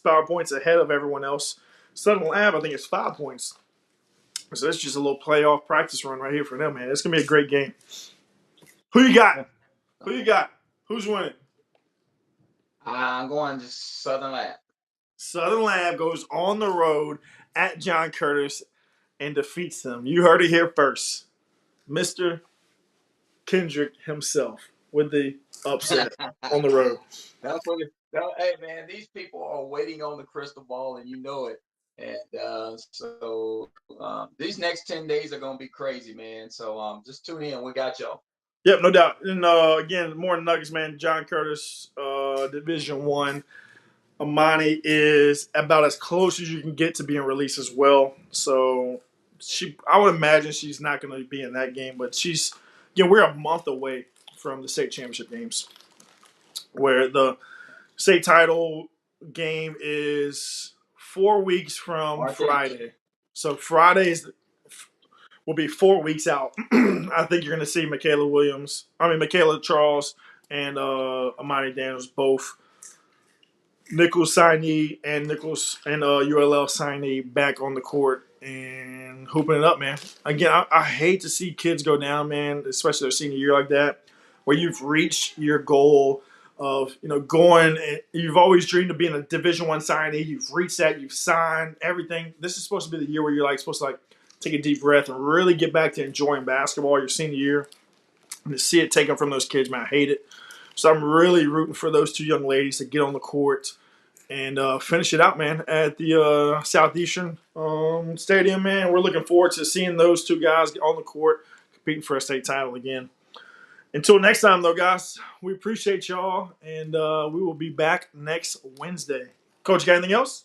power points ahead of everyone else. Southern Lab, I think, is 5 points. So it's just a little playoff practice run right here for them, man. It's going to be a great game. Who you got? Who's winning? I'm going to Southern Lab. Southern Lab goes on the road at John Curtis and defeats them. You heard it here first. Mr. Kendrick himself with the upset on the road. Hey, man, these people are waiting on the crystal ball, and you know it. And so these next 10 days are gonna be crazy, man. So just tune in. We got y'all. Yep, no doubt. And again, more Nuggets, man. John Curtis, Division One. Amani is about as close as you can get to being released as well. So I would imagine she's not going to be in that game, but we're a month away from the state championship games, where the state title game is 4 weeks from March 8th. Friday. So Fridays will be 4 weeks out. I think you're going to see Michaela Charles and Amani Daniels both Nichols signee and ULL signee back on the court and hooping it up, man. Again, I hate to see kids go down, man, especially their senior year like that, where you've reached your goal of going. And you've always dreamed of being a Division I signee. You've reached that. You've signed everything. This is supposed to be the year where you're supposed to take a deep breath and really get back to enjoying basketball your senior year. And to see it taken from those kids, man, I hate it. So I'm really rooting for those two young ladies to get on the court and finish it out, man, at the Southeastern Stadium, man. We're looking forward to seeing those two guys get on the court competing for a state title again. Until next time, though, guys, we appreciate y'all, and we will be back next Wednesday. Coach, got anything else?